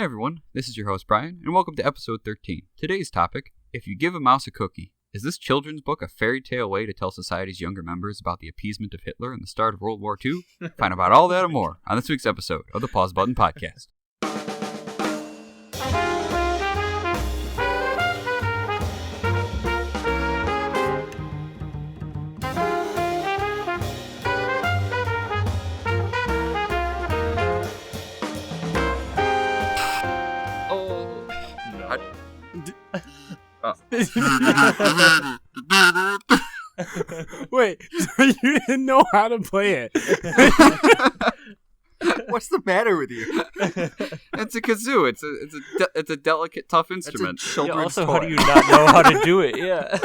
everyone, this is your host Brian, and welcome to episode 13. Today's topic, if you give a mouse a cookie, is this children's book a fairy tale way to tell society's younger members about the appeasement of Hitler and the start of World War II? Find out about all that and more on this week's episode of the Pause Button Podcast. Wait, so you didn't know how to play it? What's the matter with you? It's a kazoo. It's a delicate, tough instrument. It's a children's toy. toy. How do you not know how to do it? Yeah.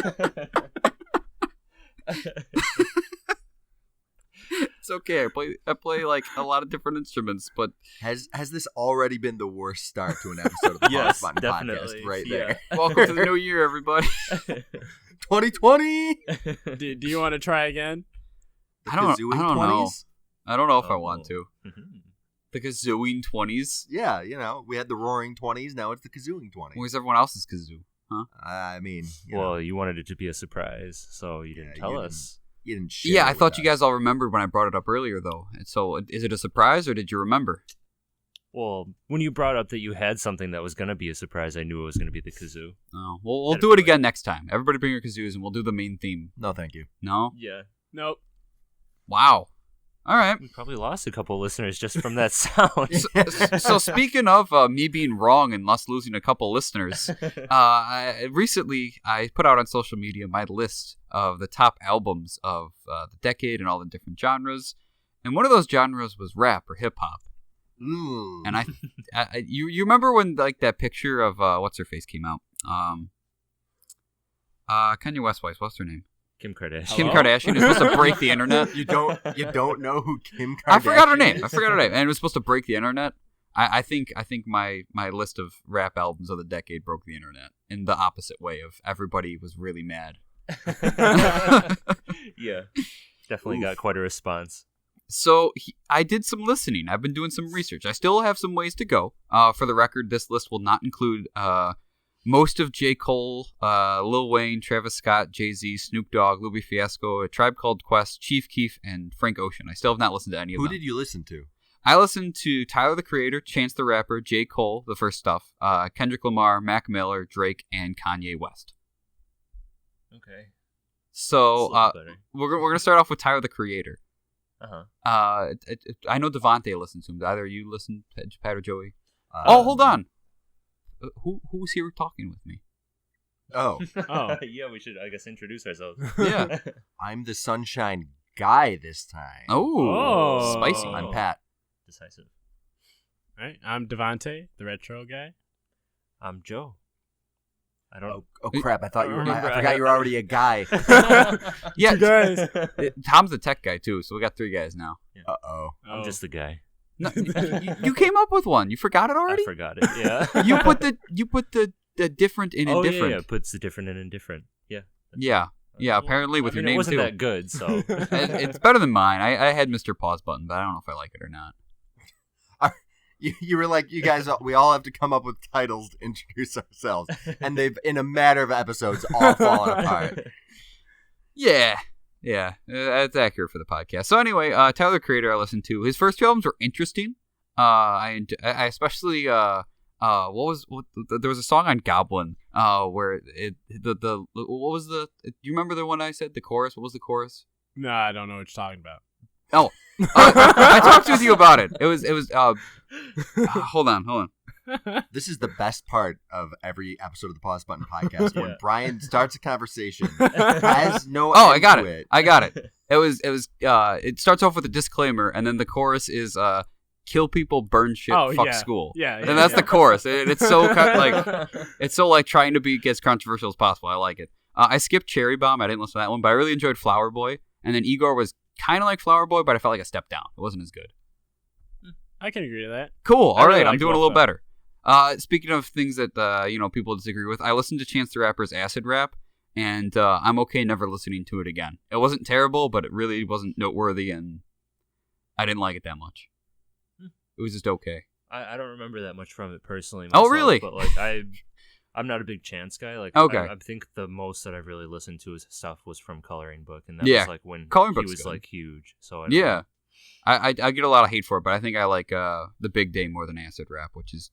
It's okay. I play like a lot of different instruments, but Has this already been the worst start to an episode of the Yes, Pause Button definitely. Podcast right Yeah. there? welcome to the new year, everybody. 2020! Do you want to try again? The I don't kazooing know. 20s? I don't know if I want to. Mhm. The kazooing 20s. Yeah, you know, we had the roaring 20s, now it's the kazooing 20s. Where's everyone else's kazoo? Huh? I mean, Well, you wanted it to be a surprise, so you didn't Yeah, tell you us. you didn't share Yeah, it I with thought you us. guys all remembered when I brought it up earlier, though. And so, is it a surprise, or did you remember? Well, when you brought up that you had something that was going to be a surprise, I knew it was going to be the kazoo. Oh, well, we'll do it again next time. Everybody bring your kazoos, and we'll do the main theme. No, thank you. No? Yeah. Nope. Wow. All right. We probably lost a couple listeners just from that sound. So speaking of me being wrong and us losing a couple listeners, recently I put out on social media my list of the top albums of the decade and all the different genres, and one of those genres was rap or hip hop. Ooh. And you remember when like that picture of what's her face came out? Kanye West's wife, what's her name? Kim Kardashian. Kim Kardashian is supposed to break the internet. You don't know who Kim Kardashian I forgot her name. is? I forgot her name, and it was supposed to break the internet. I think my list of rap albums of the decade broke the internet in the opposite way of everybody was really mad. Yeah. Definitely got quite a response. So I did some listening. I've been doing some research. I still have some ways to go. For the record, this list will not include most of J. Cole, Lil Wayne, Travis Scott, Jay-Z, Snoop Dogg, Louis Fiasco, A Tribe Called Quest, Chief Keef, and Frank Ocean. I still have not listened to any of Who them. did you listen to? I listened to Tyler the Creator, Chance the Rapper, J. Cole, the first stuff, Kendrick Lamar, Mac Miller, Drake, and Kanye West. Okay. So Better. we're gonna start off with Tyler the Creator. Uh-huh. I know Devante listened to him. Did either of you listen, Pat or Joey? Um, Hold on. Who's here talking with me? Oh, Oh. Yeah, we should, I guess, introduce ourselves. Yeah. I'm the Sunshine Guy this time. Oh, spicy. I'm Pat. Decisive. All right, I'm Devante, the retro guy. I'm Joe. I don't Oh crap! I thought you were. Remember, I forgot you were already a guy. Yeah, Two guys. Tom's the tech guy too, so we got 3 guys now. Uh-oh. I'm just the guy. No, you came up with one. You forgot it already? I forgot it. Yeah. You put the different in indifferent. Yeah. Puts the different in indifferent. Yeah. Yeah. Apparently with your name it wasn't too. that good, so. It's better than mine. I had Mr. Pause Button, but I don't know if I like it or not. You were like, you guys, we all have to come up with titles to introduce ourselves, and they've, in a matter of episodes, all fallen apart. Yeah, that's accurate for the podcast. So anyway, Tyler the Creator I listened to. His first 2 albums were interesting. I especially there was a song on Goblin where what was the, do you remember the one I said, the chorus? What was the chorus? No, I don't know what you're talking about. Oh, I talked with you about it. It was hold on. This is the best part of every episode of the Pause Button Podcast, when Yeah. Brian starts a conversation, has no Oh, end I got to it. I got it. It starts off with a disclaimer, and then the chorus is kill people, burn shit, fuck yeah. school. Yeah. And that's the chorus. It's so it's so like trying to be as controversial as possible. I like it. I skipped Cherry Bomb. I didn't listen to that one, but I really enjoyed Flower Boy. And then Igor was kind of like Flower Boy, but I felt like a step down. It wasn't as good. I can agree to that. Cool. All really right, I'm like doing a both little of them. better. Speaking of things that people disagree with, I listened to Chance the Rapper's Acid Rap, and I'm okay never listening to it again. It wasn't terrible, but it really wasn't noteworthy, and I didn't like it that much. It was just okay. I don't remember that much from it personally. Oh, Myself, really? But like I'm not a big Chance guy. Like, Okay. I think the most that I've really listened to his stuff was from Coloring Book, and that Yeah. was like when Coloring he Book's was good. like huge. So I don't Yeah. know. I get a lot of hate for it, but I think I like The Big Day more than Acid Rap, which is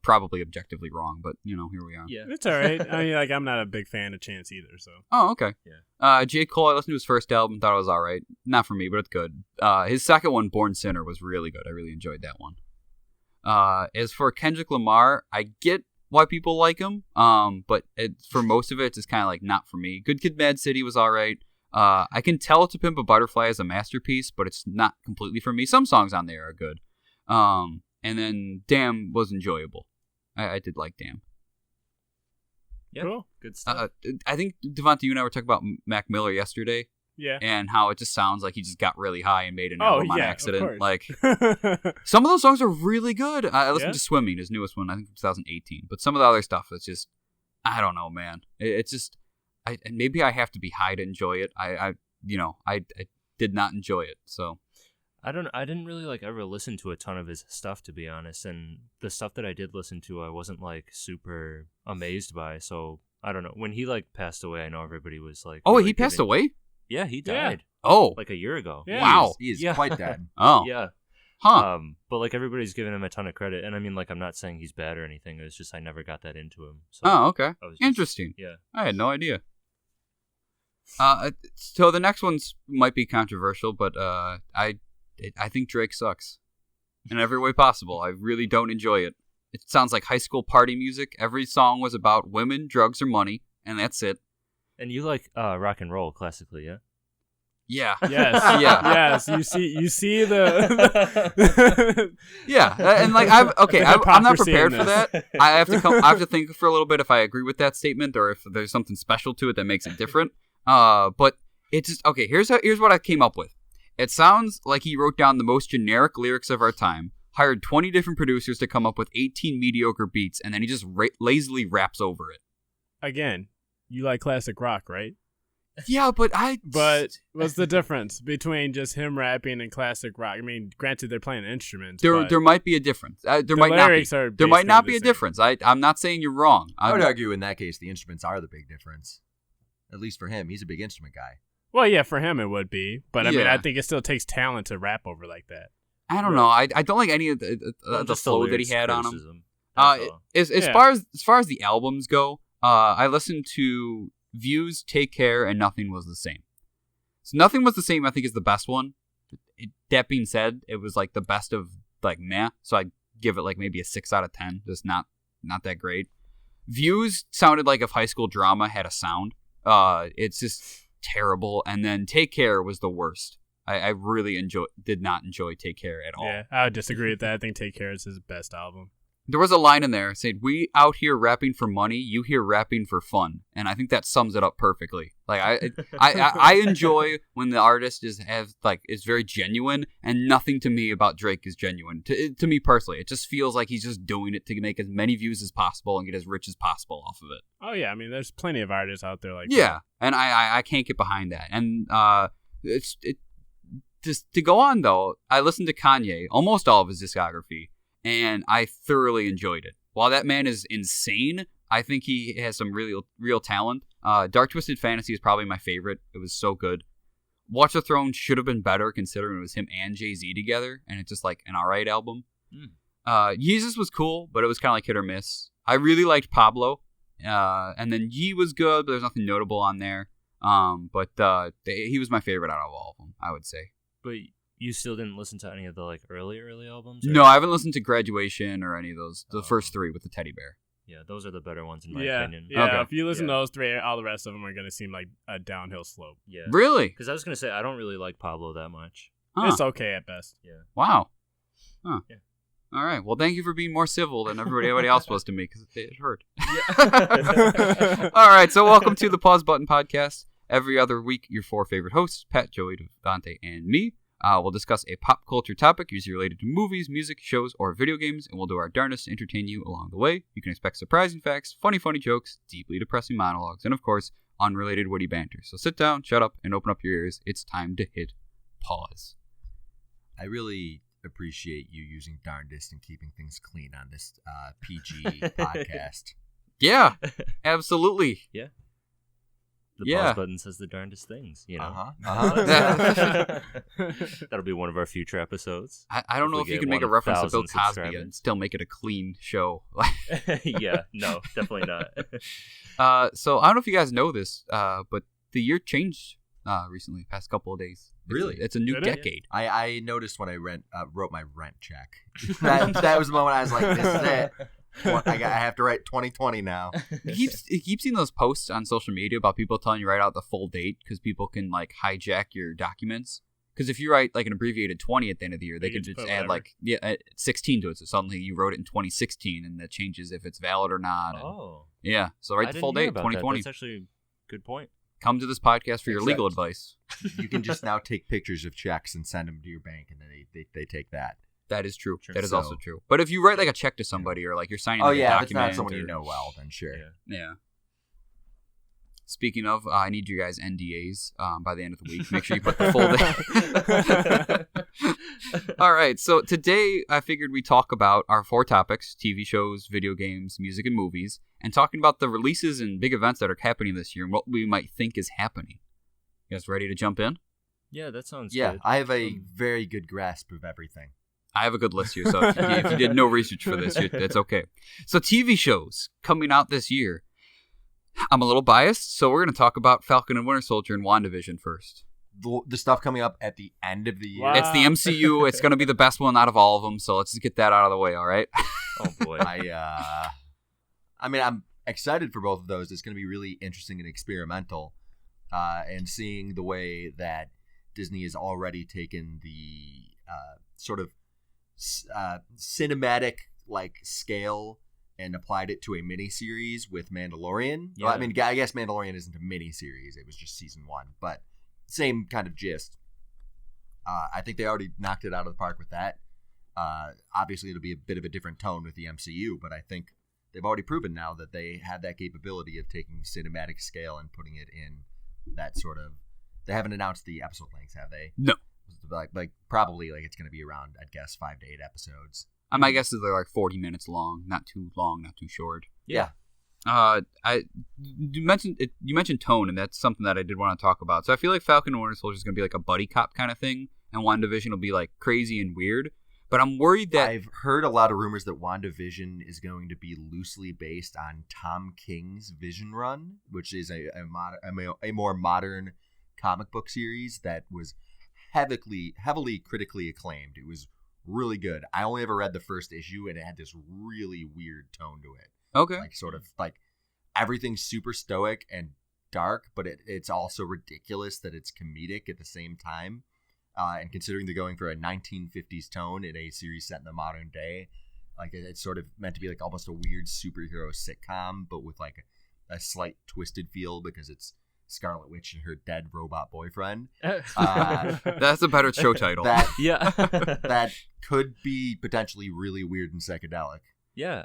probably objectively wrong, but here we are. Yeah. It's all right. I mean, like, I'm not a big fan of Chance either, so. Oh, okay. Yeah. J. Cole, I listened to his first album, thought it was all right. Not for me, but it's good. His second one, Born Sinner, was really good. I really enjoyed that one. As for Kendrick Lamar, I get why people like him, but for most of it, it's just kind of like not for me. Good Kid, Mad City was all right. I can tell To Pimp a Butterfly is a masterpiece, but it's not completely for me. Some songs on there are good. And then Damn was enjoyable. I did like Damn. Yeah. Cool. Good stuff. I think, Devante, you and I were talking about Mac Miller yesterday, Yeah. and how it just sounds like he just got really high and made an album on accident. Of course. Like, some of those songs are really good. I listened Yeah. to Swimming, his newest one, I think 2018. But some of the other stuff, it's just, I don't know, man. It's just, maybe I have to be high to enjoy it. I did not enjoy it. So I didn't really like ever listen to a ton of his stuff, to be honest, and the stuff that I did listen to I wasn't like super amazed by, so I don't know. When he like passed away, I know everybody was like, oh, really he passed giving- away? Yeah, he Yeah. died Oh, like a year ago. Yeah. wow. He is Yeah. quite dead. Oh, Yeah. huh. But like everybody's giving him a ton of credit, and I mean, like, I'm not saying he's bad or anything. It's just I never got that into him. So Oh, okay. I was just- Interesting. Yeah. I had no idea. So the next one's might be controversial, but I think Drake sucks in every way possible. I really don't enjoy it. It sounds like high school party music. Every song was about women, drugs, or money, and that's it. And you like rock and roll classically, yeah? Yeah. Yes. Yeah. Yes. You see the. Yeah, and like I'm not hypocrisy prepared in for this. that. I have to think for a little bit if I agree with that statement or if there's something special to it that makes it different. But it's just okay. Here's what I came up with. It sounds like he wrote down the most generic lyrics of our time, hired 20 different producers to come up with 18 mediocre beats, and then he just lazily raps over it. Again, you like classic rock, right? Yeah, but what's the difference between just him rapping and classic rock? I mean, granted, they're playing instruments. there but might be a difference. There the might not be. lyrics are There might not be basically a the same. difference. I'm not saying you're wrong. I would argue in that case the instruments are the big difference. At least for him, he's a big instrument guy. Well, yeah, for him it would be, but I mean, Yeah. I think it still takes talent to rap over like that. I don't know. I don't like any of the Just flow that he lyrics had on him. criticism. That's all. As Yeah. far as the albums go, I listened to Views, Take Care, and Nothing Was the Same. So Nothing Was the Same, I think, is the best one. That being said, it was like the best of like meh, so I give it like maybe a 6 out of 10. Just not that great. Views sounded like if high school drama had a sound. It's just terrible. And then Take Care was the worst. I really did not enjoy Take Care at all. Yeah, I would disagree with that. I think Take Care is his best album. There was a line in there saying, "We out here rapping for money, you here rapping for fun," and I think that sums it up perfectly. Like I enjoy when the artist is very genuine, and nothing to me about Drake is genuine. To me personally, it just feels like he's just doing it to make as many views as possible and get as rich as possible off of it. Oh yeah, I mean, there's plenty of artists out there like Yeah, and I can't get behind that. And just to go on though, I listened to Kanye, almost all of his discography, and I thoroughly enjoyed it. While that man is insane, I think he has some real talent. Dark Twisted Fantasy is probably my favorite. It was so good. Watch the Throne should have been better considering it was him and Jay-Z together, and it's just like an alright album. Yeezus was cool, but it was kind of like hit or miss. I really liked Pablo, and then Yee was good, but there's nothing notable on there. But he was my favorite out of all of them, I would say. But you still didn't listen to any of the like early albums? Or? No, I haven't listened to Graduation or any of those. The first three with the teddy bear. Yeah, those are the better ones in my Yeah, opinion. yeah. Okay. If you listen Yeah. to those three, all the rest of them are gonna seem like a downhill slope. Yeah. Really? Because I was gonna say I don't really like Pablo that much. Huh. It's okay at best. Yeah. Wow. Huh. Yeah. All right. Well, thank you for being more civil than everybody else was to me because it hurt. Yeah. All right. So welcome to the Pause Button Podcast. Every other week, your four favorite hosts, Pat, Joey, Devante, and me, will discuss a pop culture topic usually related to movies, music, shows, or video games, and we'll do our darnest to entertain you along the way. You can expect surprising facts, funny jokes, deeply depressing monologues, and of course, unrelated witty banter. So sit down, shut up, and open up your ears. It's time to hit pause. I really appreciate you using darndest and keeping things clean on this PG podcast. Yeah, absolutely. Yeah. The pause button says the darndest things, you know. That'll be one of our future episodes. I don't know if you can make a reference to Bill Cosby and still make it a clean show. Yeah, no, definitely not. So I don't know if you guys know this, but the year changed recently, past couple of days. Really? It's a new decade. I noticed when I wrote my rent check. that was the moment I was like, this is it. I have to write 2020 now. You keep seeing those posts on social media about people telling you to write out the full date because people can like hijack your documents. Because if you write like an abbreviated 20 at the end of the year, they can just add like 16 to it. So suddenly you wrote it in 2016, and that changes if it's valid or not. Yeah. So write the full date, 2020. That's actually a good point. Come to this podcast for your legal advice. You can just now take pictures of checks and send them to your bank, and then they take that. That is true. That is also true. But if you write like a check to somebody or like you're signing a document, if it's not someone you know well, then sure. Yeah. Speaking of, I need you guys NDAs by the end of the week. Make sure you put the full day. All right. So today I figured we talk about our 4 topics: TV shows, video games, music, and movies, and talking about the releases and big events that are happening this year and what we might think is happening. You guys ready to jump in? Yeah, that sounds good. Yeah, I have a very good grasp of everything. I have a good list here, so if you did no research for this, it's okay. So TV shows coming out this year. I'm a little biased, so we're going to talk about Falcon and Winter Soldier and WandaVision first. The stuff coming up at the end of the year. Wow. It's the MCU. It's going to be the best one out of all of them, so let's just get that out of the way, all right? Oh, boy. I mean, I'm excited for both of those. It's going to be really interesting and experimental, and seeing the way that Disney has already taken the sort of cinematic like scale and applied it to a miniseries with Mandalorian. Yeah. Well, I mean, I guess Mandalorian isn't a miniseries; it was just season 1, but same kind of gist. I think they already knocked it out of the park with that. Obviously, it'll be a bit of a different tone with the MCU, but I think they've already proven now that they have that capability of taking cinematic scale and putting it in that sort of. They haven't announced the episode lengths, have they? No. Like probably like it's going to be around, I'd guess, 5 to 8 episodes. My guess is they're like 40 minutes long, not too long, not too short. Yeah. You mentioned tone, and that's something that I did want to talk about. So I feel like Falcon and Winter Soldier is going to be like a buddy cop kind of thing, and WandaVision will be like crazy and weird. But I'm worried that I've heard a lot of rumors that WandaVision is going to be loosely based on Tom King's Vision Run, which is a more modern comic book series that was heavily critically acclaimed. It was really good. I only ever read the first issue, and it had this really weird tone to it. Okay. Like sort of like everything's super stoic and dark, but it's also ridiculous that it's comedic at the same time. And considering they're going for a 1950s tone in a series set in the modern day, like it's sort of meant to be like almost a weird superhero sitcom, but with like a slight twisted feel because it's Scarlet Witch and her dead robot boyfriend. That's a better show title. That could be potentially really weird and psychedelic. Yeah,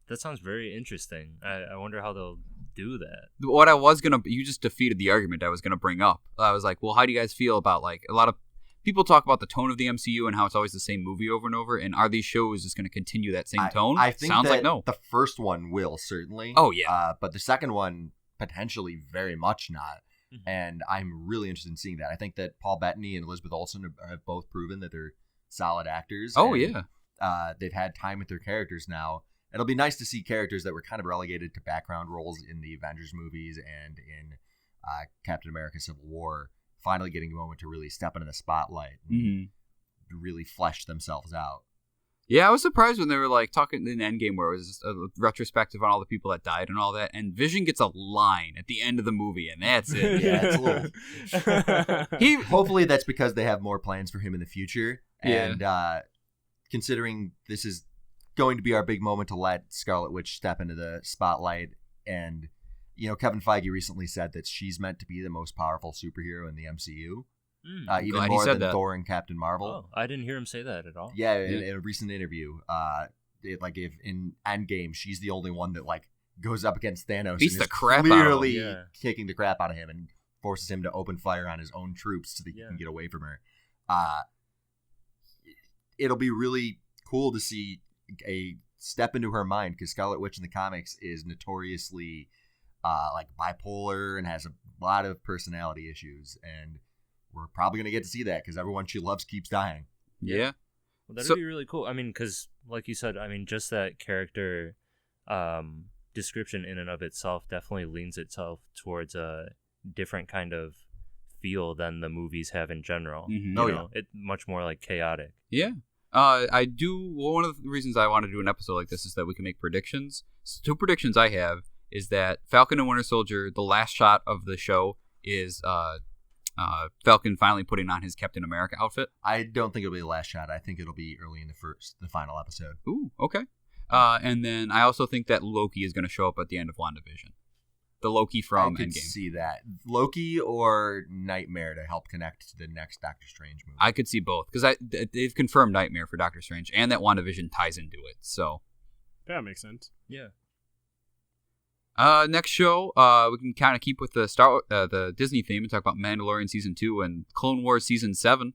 that sounds very interesting. I wonder how they'll do that. What I was going to... You just defeated the argument I was going to bring up. I was like, well, how do you guys feel about, like, a lot of people talk about the tone of the MCU and how it's always the same movie over and over, and are these shows just going to continue that same tone? I think Sounds that like no. The first one will, certainly. Oh, yeah. But the second one, potentially very much not. Mm-hmm. And I'm really interested in seeing that. I think that Paul Bettany and Elizabeth Olsen have both proven that they're solid actors. Oh, and, yeah. They've had time with their characters now. It'll be nice to see characters that were kind of relegated to background roles in the Avengers movies and in Captain America Civil War finally getting a moment to really step into the spotlight and really flesh themselves out. Yeah, I was surprised when they were like talking in Endgame where it was just a retrospective on all the people that died and all that, and Vision gets a line at the end of the movie, and that's it. Yeah, it's a little... Hopefully that's because they have more plans for him in the future, and considering this is going to be our big moment to let Scarlet Witch step into the spotlight, and Kevin Feige recently said that she's meant to be the most powerful superhero in the MCU, even more than Thor and Captain Marvel. Oh, I didn't hear him say that at all. Yeah, in a recent interview, if in Endgame she's the only one that like goes up against Thanos, beats and the crap clearly out of him. Kicking the crap out of him and forces him to open fire on his own troops so that he can get away from her. it'll be really cool to see a step into her mind, because Scarlet Witch in the comics is notoriously like bipolar and has a lot of personality issues, and we're probably going to get to see that because everyone she loves keeps dying. Yeah. Well, that'd be really cool. I mean, because like you said, I mean, just that character description in and of itself definitely leans itself towards a different kind of feel than the movies have in general. Mm-hmm. You know, it's much more like chaotic. Yeah. One of the reasons I want to do an episode like this is that we can make predictions. So 2 predictions I have is that Falcon and Winter Soldier, the last shot of the show is Falcon finally putting on his Captain America outfit. I don't think it'll be the last shot. I think it'll be early in the final episode. Ooh, okay. And then I also think that Loki is going to show up at the end of WandaVision. The Loki from I could Endgame. see that. Loki or Nightmare to help connect to the next Doctor Strange movie. I could see both because they've confirmed Nightmare for Doctor Strange, and that WandaVision ties into it. So That makes sense. Yeah. Next show, we can kind of keep with the the Disney theme and talk about Mandalorian Season 2 and Clone Wars Season 7.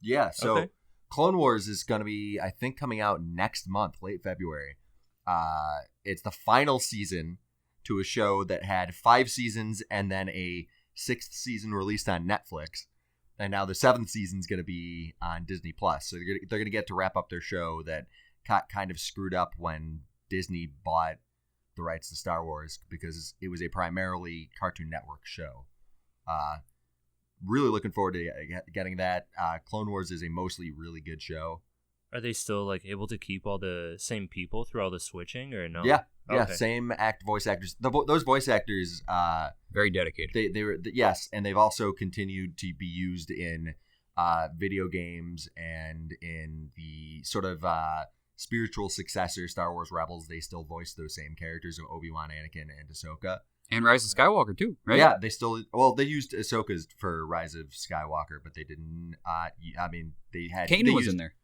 Yeah, so Okay. Clone Wars is going to be, I think, coming out next month, late February. It's the final season to a show that had 5 seasons and then a 6th season released on Netflix. And now the 7th season is going to be on Disney+. So they're going to get to wrap up their show that got kind of screwed up when Disney bought the rights to Star Wars, because it was a primarily Cartoon Network show. Really looking forward to getting that. Clone Wars is a mostly really good show. Are they still like able to keep all the same people through all the switching, or no? Yeah, Okay. same voice actors. Those voice actors, Very dedicated. they were yes, and they've also continued to be used in video games and in the sort of spiritual successor Star Wars Rebels. They still voice those same characters of Obi-Wan, Anakin, and Ahsoka. And Rise of Skywalker too, right? Yeah, they used Ahsoka's for Rise of Skywalker, but they didn't. I mean, they had Kanan was used, in there.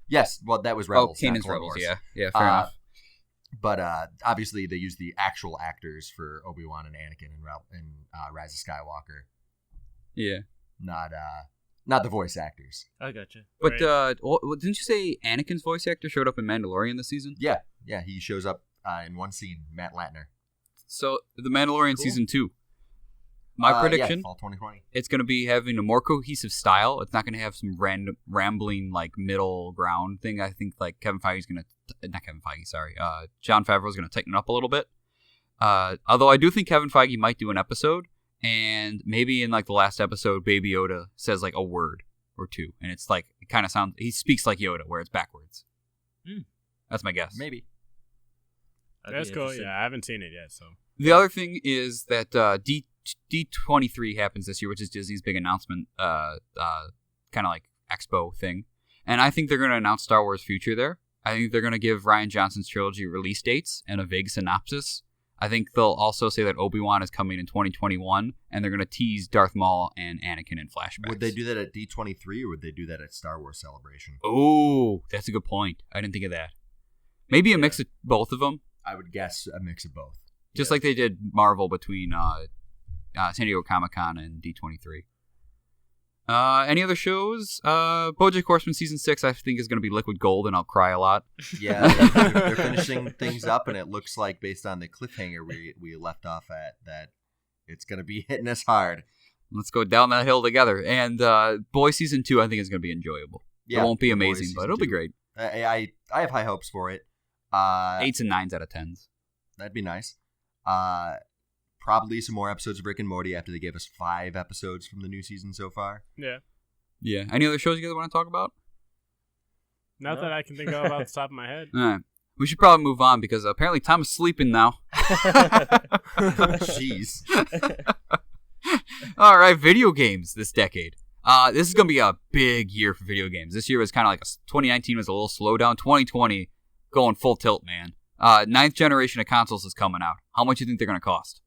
Yes, well, that was Rebels. Oh, not Kanan's Clone Rebels. Wars. Yeah, fair enough. But obviously, they used the actual actors for Obi-Wan and Anakin and Rise of Skywalker. Yeah. Not the voice actors. I gotcha. But didn't you say Anakin's voice actor showed up in Mandalorian this season? Yeah, he shows up in one scene, Matt Latner. So the Mandalorian Cool. Season 2. My prediction, yeah, fall 2020. it's going to be having a more cohesive style. It's not going to have some random rambling like middle ground thing. I think like John Favreau's going to tighten it up a little bit. Although I do think Kevin Feige might do an episode, and maybe in like the last episode, Baby Yoda says like a word or two, and it's like it kind of sounds. He speaks like Yoda, where it's backwards. That's my guess. Maybe. That's cool. Yeah, I haven't seen it yet, so. The other thing is that D23 happens this year, which is Disney's big announcement, kind of like expo thing. And I think they're going to announce Star Wars future there. I think they're going to give Rian Johnson's trilogy release dates and a vague synopsis. I think they'll also say that Obi-Wan is coming in 2021, and they're going to tease Darth Maul and Anakin in flashbacks. Would they do that at D23 or would they do that at Star Wars Celebration? Oh, that's a good point. I didn't think of that. Maybe a mix of both of them. I would guess a mix of both. Just like they did Marvel between San Diego Comic-Con and D23. Any other shows? BoJack Horseman Season 6 I think is going to be liquid gold, and I'll cry a lot. Yeah, they're finishing things up, and it looks like, based on the cliffhanger we left off at, that it's going to be hitting us hard. Let's go down that hill together. And Boy Season 2 I think is going to be enjoyable. Yeah, it won't be The Boys amazing, but Season it'll be 2. great. I have high hopes for it. 8s and 9s out of 10s. That'd be nice. Probably some more episodes of Rick and Morty after they gave us 5 episodes from the new season so far. Yeah. Yeah. Any other shows you guys want to talk about? Not No. that I can think of off the top of my head. All right. We should probably move on because apparently Tom is sleeping now. Jeez. All right, video games this decade. This is going to be a big year for video games. This year was kind of like 2019 was a little slowdown. 2020 going full tilt, man. 9th generation of consoles is coming out. How much do you think they're going to cost?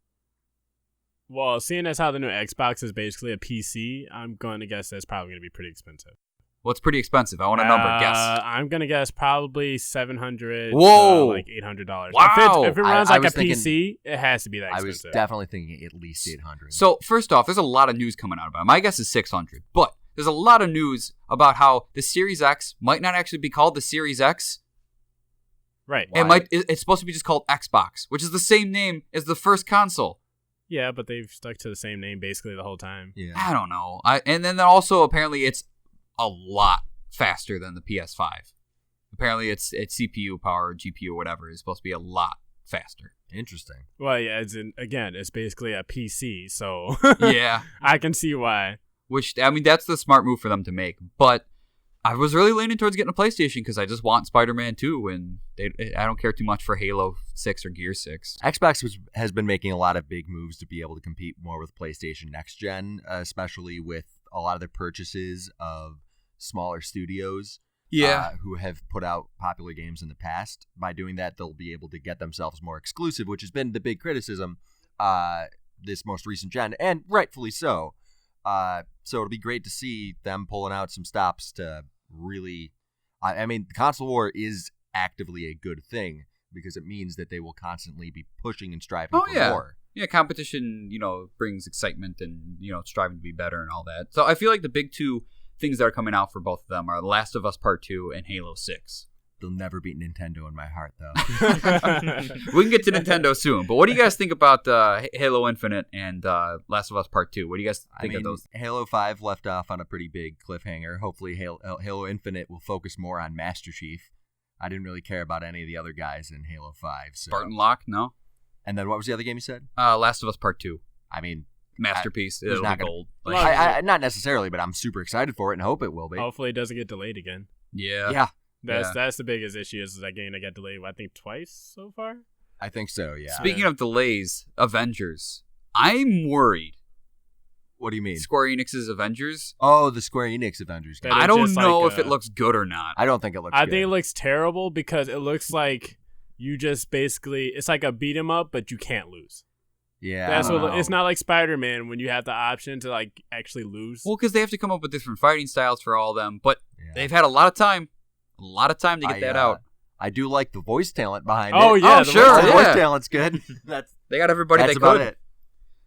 Well, seeing as how the new Xbox is basically a PC, I'm going to guess that's probably going to be pretty expensive. What's pretty expensive? I want a number. Guess. I'm going to guess probably $700 Whoa. like $800. Wow. If it runs I like a was thinking- PC, it has to be that I expensive. was definitely thinking at least 800. So first off, there's a lot of news coming out about it. My guess is 600, but there's a lot of news about how the Series X might not actually be called the Series X. Right. It's supposed to be just called Xbox, which is the same name as the first console. Yeah, but they've stuck to the same name basically the whole time. Yeah. I don't know. And then also apparently it's a lot faster than the PS5. Apparently it's CPU power, GPU, whatever is supposed to be a lot faster. Interesting. Well, yeah, it's basically a PC, so Yeah. I can see why. Which, I mean, that's the smart move for them to make. But I was really leaning towards getting a PlayStation because I just want Spider-Man 2, and I don't care too much for Halo 6 or Gear 6. Xbox has been making a lot of big moves to be able to compete more with PlayStation next gen, especially with a lot of their purchases of smaller studios who have put out popular games in the past. By doing that, they'll be able to get themselves more exclusive, which has been the big criticism this most recent gen, and rightfully so. So it'll be great to see them pulling out some stops to really... I mean, the console war is actively a good thing because it means that they will constantly be pushing and striving for more. Yeah, competition, brings excitement and, striving to be better and all that. So I feel like the big two things that are coming out for both of them are The Last of Us Part 2 and Halo 6. They'll never beat Nintendo in my heart, though. We can get to Nintendo soon, but what do you guys think about Halo Infinite and Last of Us Part 2? What do you guys think of those? Halo 5 left off on a pretty big cliffhanger. Hopefully Halo Infinite will focus more on Master Chief. I didn't really care about any of the other guys in Halo 5. So. Spartan Locke, no? And then what was the other game you said? Last of Us Part 2. I mean... Masterpiece. It'll be gold. Not necessarily, but I'm super excited for it and hope it will be. Hopefully it doesn't get delayed again. Yeah. That's the biggest issue is that game that got delayed, I think, twice so far? I think so, yeah. Speaking of delays, Avengers. I'm worried. What do you mean? Square Enix's Avengers. Oh, the Square Enix Avengers game. I don't know if it looks good or not. I don't think it looks good. I think it looks terrible because it looks like you just basically... It's like a beat 'em up, but you can't lose. Yeah, that's what it's not like Spider-Man when you have the option to like actually lose. Well, because they have to come up with different fighting styles for all of them, but they've had a lot of time to get that out. I do like the voice talent behind it. Oh yeah, the voice talent's good. They got everybody they about could. It.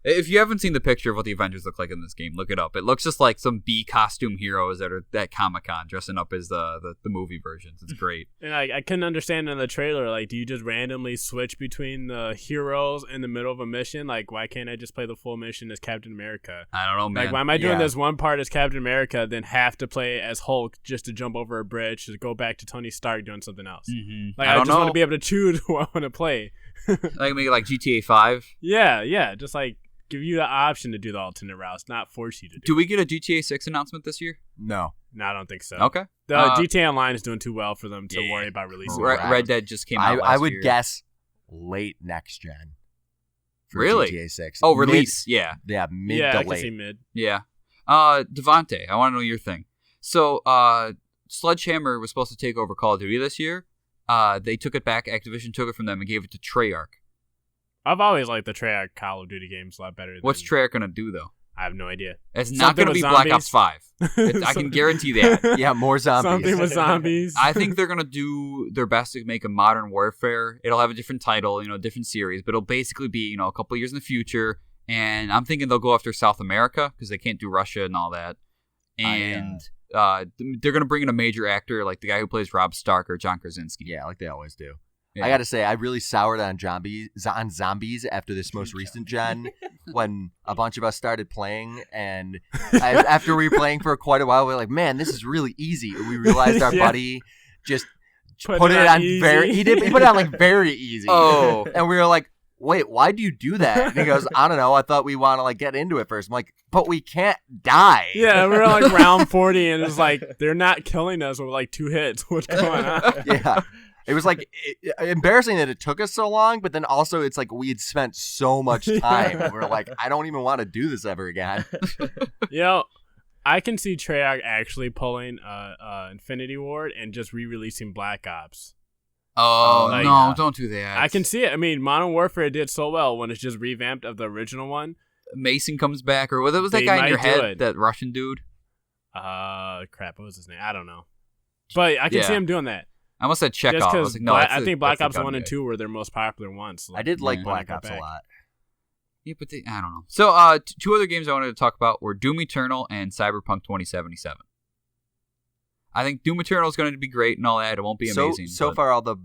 If you haven't seen the picture of what the Avengers look like in this game, look it up. It looks just like some B costume heroes that are at Comic-Con dressing up as the movie versions. It's great. And I couldn't understand in the trailer, like, do you just randomly switch between the heroes in the middle of a mission? Like, why can't I just play the full mission as Captain America? I don't know, man. Like, why am I doing this one part as Captain America, then have to play as Hulk just to jump over a bridge to go back to Tony Stark doing something else? Mm-hmm. Like, I just want to be able to choose who I want to play. Like maybe like GTA 5? Yeah, just like give you the option to do the alternate routes, not force you to do it. Do we get a GTA 6 announcement this year? No, I don't think so. Okay. The GTA Online is doing too well for them to worry about releasing. Red Dead just came out last I would year. guess late next gen. For really? GTA 6. Oh, release. Yeah, mid to late. I can see mid. Yeah. Devante, I want to know your thing. So, Sledgehammer was supposed to take over Call of Duty this year. They took it back. Activision took it from them and gave it to Treyarch. I've always liked the Treyarch Call of Duty games a lot better. What's Treyarch going to do, though? I have no idea. It's not going to be Black Ops 5. I can guarantee that. Yeah, more zombies. Something with zombies. I think they're going to do their best to make a Modern Warfare. It'll have a different title, different series, but it'll basically be, a couple years in the future. And I'm thinking they'll go after South America because they can't do Russia and all that. And they're going to bring in a major actor like the guy who plays Rob Stark or John Krasinski. Yeah, like they always do. Yeah. I got to say, I really soured on zombies after this most recent gen when a bunch of us started playing. And after we were playing for quite a while, we were like, man, this is really easy. And we realized our buddy just put it on easy. he put it on like very easy. Oh. And we were like, wait, why do you do that? And he goes, I don't know. I thought we want to like get into it first. I'm like, but we can't die. Yeah, we're like round 40 and it's like, they're not killing us with like 2 hits. What's going on? Yeah. It was like embarrassing that it took us so long, but then also it's like we had spent so much time. Yeah. We're like, I don't even want to do this ever again. I can see Treyarch actually pulling Infinity Ward and just re-releasing Black Ops. Oh, no, don't do that. I can see it. I mean, Modern Warfare did so well when it's just revamped of the original one. Mason comes back, or was that guy in your head, that Russian dude? Crap, what was his name? I don't know. But I can see him doing that. I almost said Chekhov. I think Black Ops 1 and 2 were their most popular ones. I did like Black Ops a lot. Yeah, but I don't know. So, two other games I wanted to talk about were Doom Eternal and Cyberpunk 2077. I think Doom Eternal is going to be great and all that. It won't be amazing. So far, all the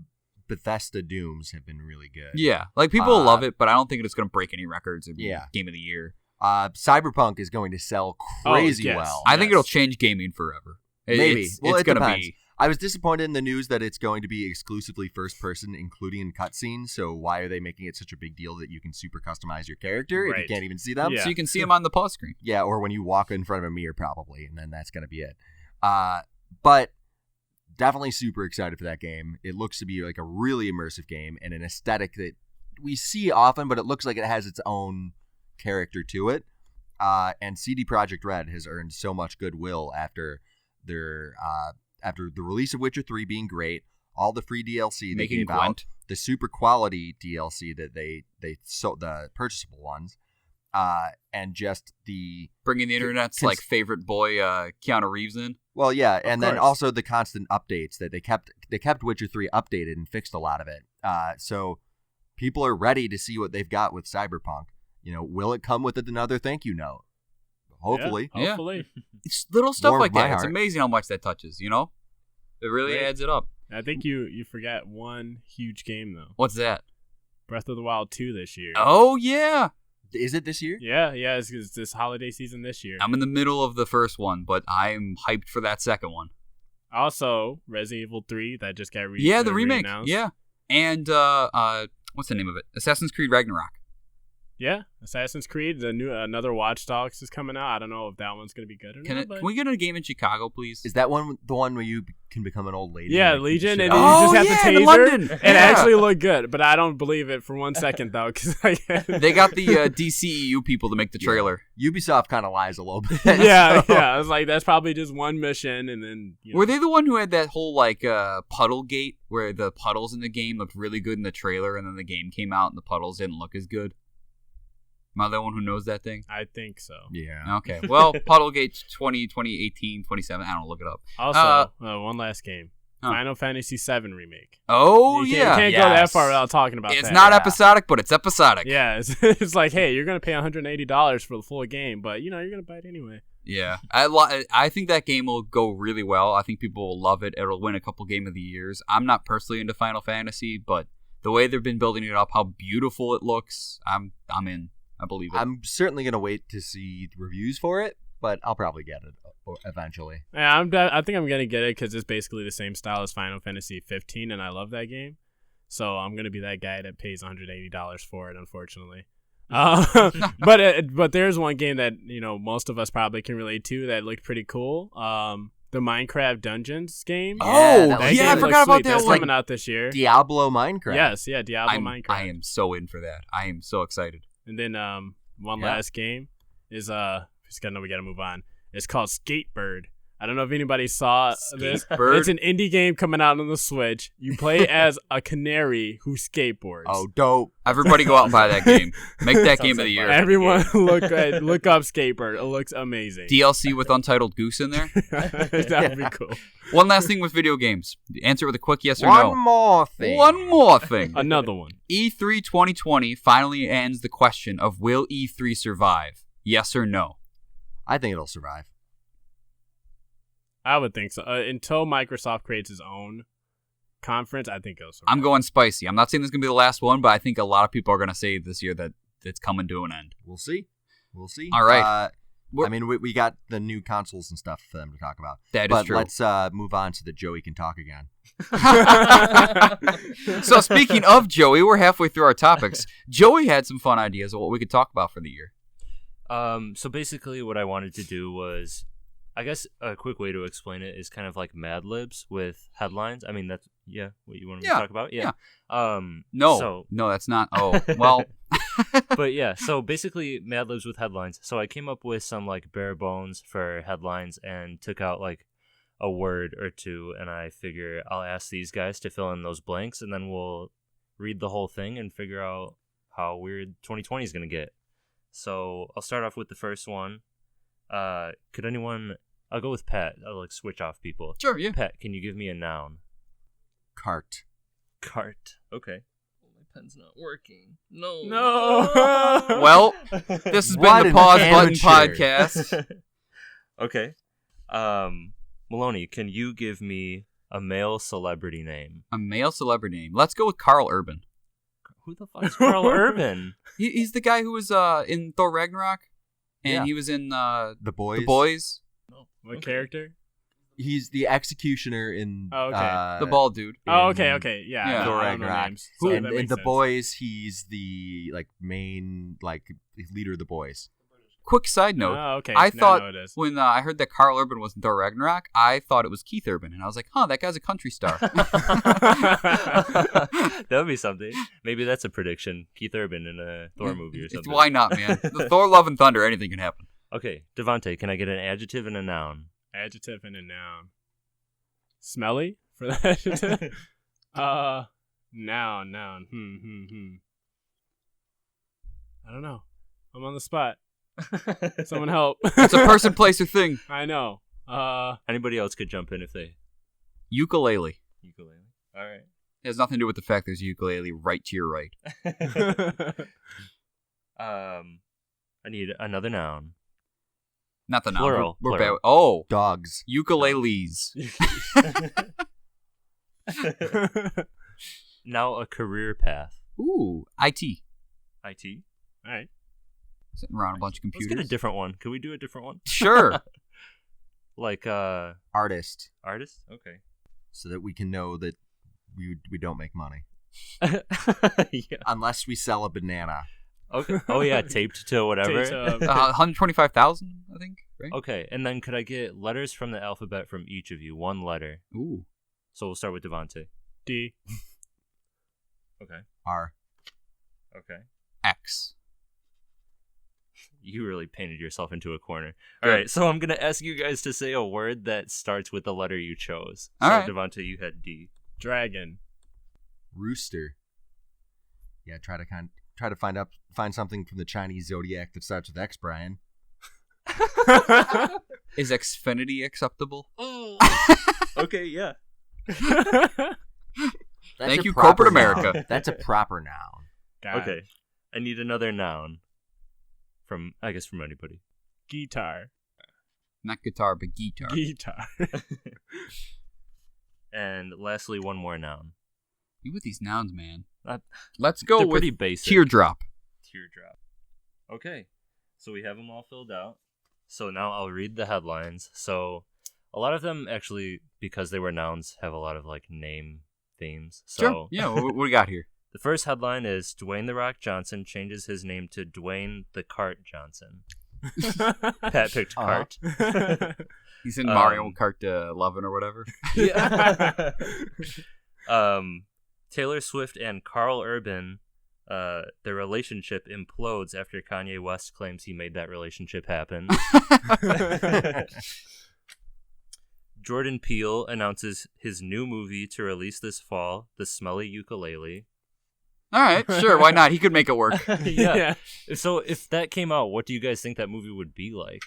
Bethesda Dooms have been really good. Yeah, like people love it, but I don't think it's going to break any records or be Yeah. Game of the Year. Cyberpunk is going to sell crazy yes. well. I think it'll change gaming forever. Maybe. It's Well, it going to depends. be. I was disappointed in the news that it's going to be exclusively first person, including in cutscenes. So why are they making it such a big deal that you can super customize your character if you Right. can't even see them? Yeah. So you can see them on the pause screen. Yeah, or when you walk in front of a mirror, probably, and then that's going to be it. But definitely super excited for that game. It looks to be like a really immersive game and an aesthetic that we see often, but it looks like it has its own character to it. And CD Projekt Red has earned so much goodwill after their after the release of Witcher 3 being great, all the free DLC they Making gave Gwent. out, the super quality DLC that they sold, the purchasable ones, and just the Bringing the internet's like favorite boy, Keanu Reeves in. well, yeah, and then course. also the constant updates that they kept Witcher 3 updated and fixed a lot of it. So people are ready to see what they've got with Cyberpunk. You know, will it come with another thank you note? Hopefully. Yeah, hopefully. It's little stuff Warmed like my that. It's heart. amazing how much that touches, you know? It really Right. adds it up. I think you forgot one huge game though. What's that? Breath of the Wild 2 this year. Oh, yeah. Is it this year? Yeah, it's this holiday season this year. I'm in the middle of the first one, but I'm hyped for that second one. Also, Resident Evil 3 that just got Yeah, the remake. re-announced. Yeah. And, what's the name of it? Assassin's Creed Ragnarok. Yeah, Assassin's Creed, another Watch Dogs is coming out. I don't know if that one's gonna be good or not. Can we get a game in Chicago, please? Is that the one where you can become an old lady? Yeah, and like, Legion, beat and the shit you out? Oh, just have yeah, to in taser. London. It Yeah. actually looked good, but I don't believe it for 1 second though, because They got the DCEU people to make the trailer. Ubisoft kind of lies a little bit. yeah, so- yeah. I was like, that's probably just one mission, and then Were they the one who had that whole like puddle gate where the puddles in the game looked really good in the trailer, and then the game came out and the puddles didn't look as good? Am I the one who knows that thing? I think so. Yeah. Okay. Well, Puddlegate 2018, 27. I don't know, look it up. Also, one last game, Huh. Final Fantasy VII remake. Oh, You yeah. can't go that far without talking about It's that. not yeah. episodic, but it's episodic. Yeah, it's like, hey, you're gonna pay $180 for the full game, but you're gonna buy it anyway. Yeah. I think that game will go really well. I think people will love it. It'll win a couple Game of the Years. I'm not personally into Final Fantasy, but the way they've been building it up, how beautiful it looks, I'm in. I believe it. I'm certainly going to wait to see reviews for it, but I'll probably get it eventually. Yeah, I think I'm gonna get it because it's basically the same style as Final Fantasy 15, and I love that game. So I'm gonna be that guy that pays $180 for it, unfortunately. But there's one game that most of us probably can relate to that looked pretty cool. The Minecraft Dungeons game. Oh, that That yeah, game I looks forgot about sweet. that That's one. coming out this year. Diablo Minecraft. Yes, yeah, Diablo Minecraft. I am so in for that. I am so excited. And then one Yeah. last game is we gotta move on. It's called Skatebird. I don't know if anybody saw this. Skatebird? It's an indie game coming out on the Switch. You play as a canary who skateboards. Oh, dope. Everybody go out and buy that game. Make that game of the like year. fun. Everyone look up Skatebird. It looks amazing. DLC with Untitled Goose in there. That would be cool. One last thing with video games. Answer with a quick yes or One no. more thing. One more thing. Another one. E3 2020 finally ends the question of will E3 survive? Yes or no? I think it'll survive. I would think so. Until Microsoft creates its own conference, I think it'll survive. I'm going spicy. I'm not saying this is going to be the last one, but I think a lot of people are going to say this year that it's coming to an end. We'll see. We'll see. All right. I mean, we got the new consoles and stuff for them to talk about. That is but true. let's move on so that Joey can talk again. So speaking of Joey, we're halfway through our topics. Joey had some fun ideas of what we could talk about for the year. So basically what I wanted to do was, I guess a quick way to explain it is kind of like Mad Libs with headlines. I mean, that's, what you wanted me to talk about? Yeah. No, that's not. Oh, well. But yeah, so basically Mad Libs with headlines. So I came up with some like bare bones for headlines and took out like a word or two, and I figure I'll ask these guys to fill in those blanks, and then we'll read the whole thing and figure out how weird 2020 is going to get. So I'll start off with the first one. Could anyone... I'll go with Pat. I'll like switch off people. Sure, yeah. Pat, can you give me a noun? Cart. Cart. Okay. pen's not working. No. Well, this has What been the an Pause Button amateur. podcast. Okay. Maloney, can you give me a male celebrity name? A male celebrity name. Let's go with Carl Urban. Who the fuck is Carl Urban? He's the guy who was in Thor Ragnarok, and Yeah. he was in The Boys. The Boys. What Okay. character? He's the executioner in Oh, okay. The bald dude. Oh, in okay. Yeah. Yeah. I Thor don't know Ragnarok. names, so And that in makes The sense. Boys, he's the main leader of the boys. Quick side note. Oh, okay. I Now thought know it is. when I heard that Carl Urban was in Thor Ragnarok, I thought it was Keith Urban, and I was like, "Huh, that guy's a country star." That would be something. Maybe that's a prediction. Keith Urban in a Thor movie or something. Why not, man? The Thor: Love and Thunder, anything can happen. Okay, Devante, can I get an adjective and a noun? Adjective and a noun. Smelly for the adjective. Noun. I don't know. I'm on the spot. Someone help. It's a person, place, or thing. I know. Anybody else could jump in if they Ukulele. ukulele. All right. It has nothing to do with the fact there's a ukulele right to your right. I need another noun. Not the noun. Plural, We're plural. bad. Oh, Dogs. ukuleles. Now a career path. Ooh, IT. IT. All right. Sitting around a bunch of Let's computers. get a different one. Could we do a different one? Sure. Like Artist. artist? Okay. So that we can know that we don't make money. Yeah. Unless we sell a banana. Okay. Oh yeah, taped to whatever. Taped to- 125,000, I think. Right. Okay, and then could I get letters from the alphabet from each of you? One letter. Ooh. So we'll start with Devante. D. Okay. R. Okay. X. You really painted yourself into a corner. All Good. right, so I'm gonna ask you guys to say a word that starts with the letter you chose. All So right. Devante, you had D. Dragon. Rooster. Yeah, try to find something from the Chinese zodiac that starts with X, Brian. Is Xfinity acceptable? Okay, yeah. That's Thank a you, proper corporate noun. America. That's a proper noun. Got it. Okay. I need another noun. From anybody. Guitar. Not guitar, but guitar. Guitar. And lastly, one more noun. You with these nouns, man. Uh, Let's go They're with pretty basic. teardrop. Teardrop. Okay. So we have them all filled out. So now I'll read the headlines. So a lot of them actually, because they were nouns, have a lot of like name themes. So Sure. Yeah, what we got here? the first headline is Dwayne The Rock Johnson changes his name to Dwayne The Cart Johnson. Pat picked Uh-huh. Cart. He's in Mario Um, Kart 11 or whatever. Yeah. Taylor Swift and Carl Urban, their relationship implodes after Kanye West claims he made that relationship happen. Jordan Peele announces his new movie to release this fall, The Smelly Ukulele. All right, sure, why not? He could make it work. Yeah. So if that came out, what do you guys think that movie would be like?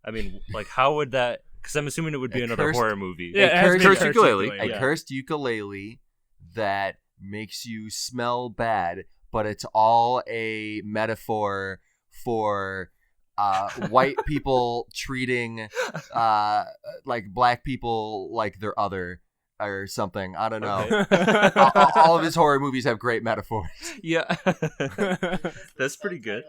I mean, like, how would that... Because I'm assuming it would be A another cursed- horror movie. Yeah, it has to be Cursed ukulele. A Yeah. cursed ukulele that makes you smell bad, but it's all a metaphor for white people treating like black people like they're other or something. I don't know. Okay. All of his horror movies have great metaphors. Yeah. That's pretty good.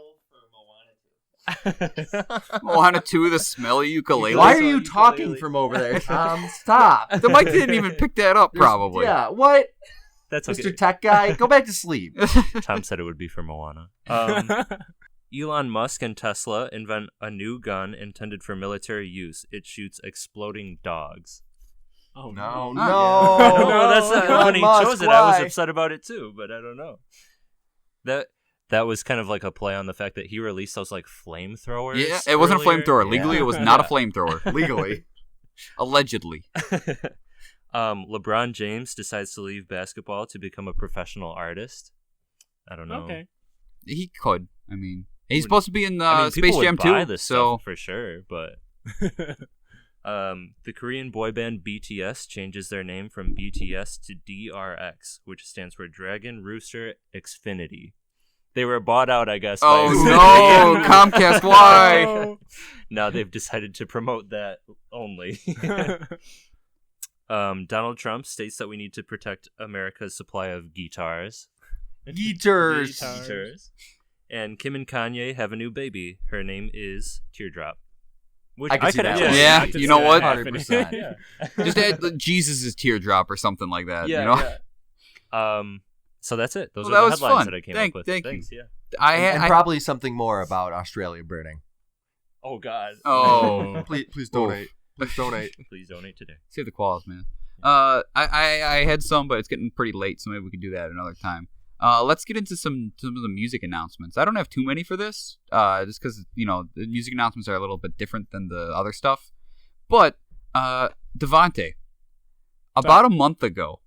Moana 2, the smelly ukulele. Why are Ukulele. you talking from over there, Tom? Stop. The mic didn't even pick that up, There's- probably. Yeah, what? That's okay. Mr. Tech Guy, go back to sleep. Tom said it would be for Moana. Elon Musk and Tesla invent a new gun intended for military use. It shoots exploding dogs. Oh No, no. no. No, that's not, Elon when he Musk, chose it, I was why? upset about it too, but I don't know. That was kind of like a play on the fact that he released those like flamethrowers. Yeah, it wasn't a earlier. flamethrower. Legally, Yeah. it was not a Yeah. flamethrower. Legally. Allegedly. LeBron James decides to leave basketball to become a professional artist. I don't know. Okay. He could. I mean, he's Would- supposed to be in I mean, Space people Jam would buy 2, this so... stuff for sure, but The Korean boy band BTS changes their name from BTS to DRX, which stands for Dragon Rooster Xfinity. They were bought out, I guess. Oh by no, Comcast, why? Now they've decided to promote that only. Donald Trump states that we need to protect America's supply of guitars. Guitars. And Kim and Kanye have a new baby. Her name is Teardrop. Which I can see could that. actually- Yeah, I could you know see what? that 100%. Yeah. Just add Jesus' teardrop or something like that. Yeah, you know? yeah. So that's it. Those Well, are that the was headlines fun. that I came Thank- up with. thank you. Thanks, yeah. And probably something more about Australia burning. Oh God. Oh. Please donate. Please donate. Please donate today. Save the qualls, man. I had some, but it's getting pretty late, so maybe we could do that another time. Let's get into some of the music announcements. I don't have too many for this, just because the music announcements are a little bit different than the other stuff. But Devante, about a month ago,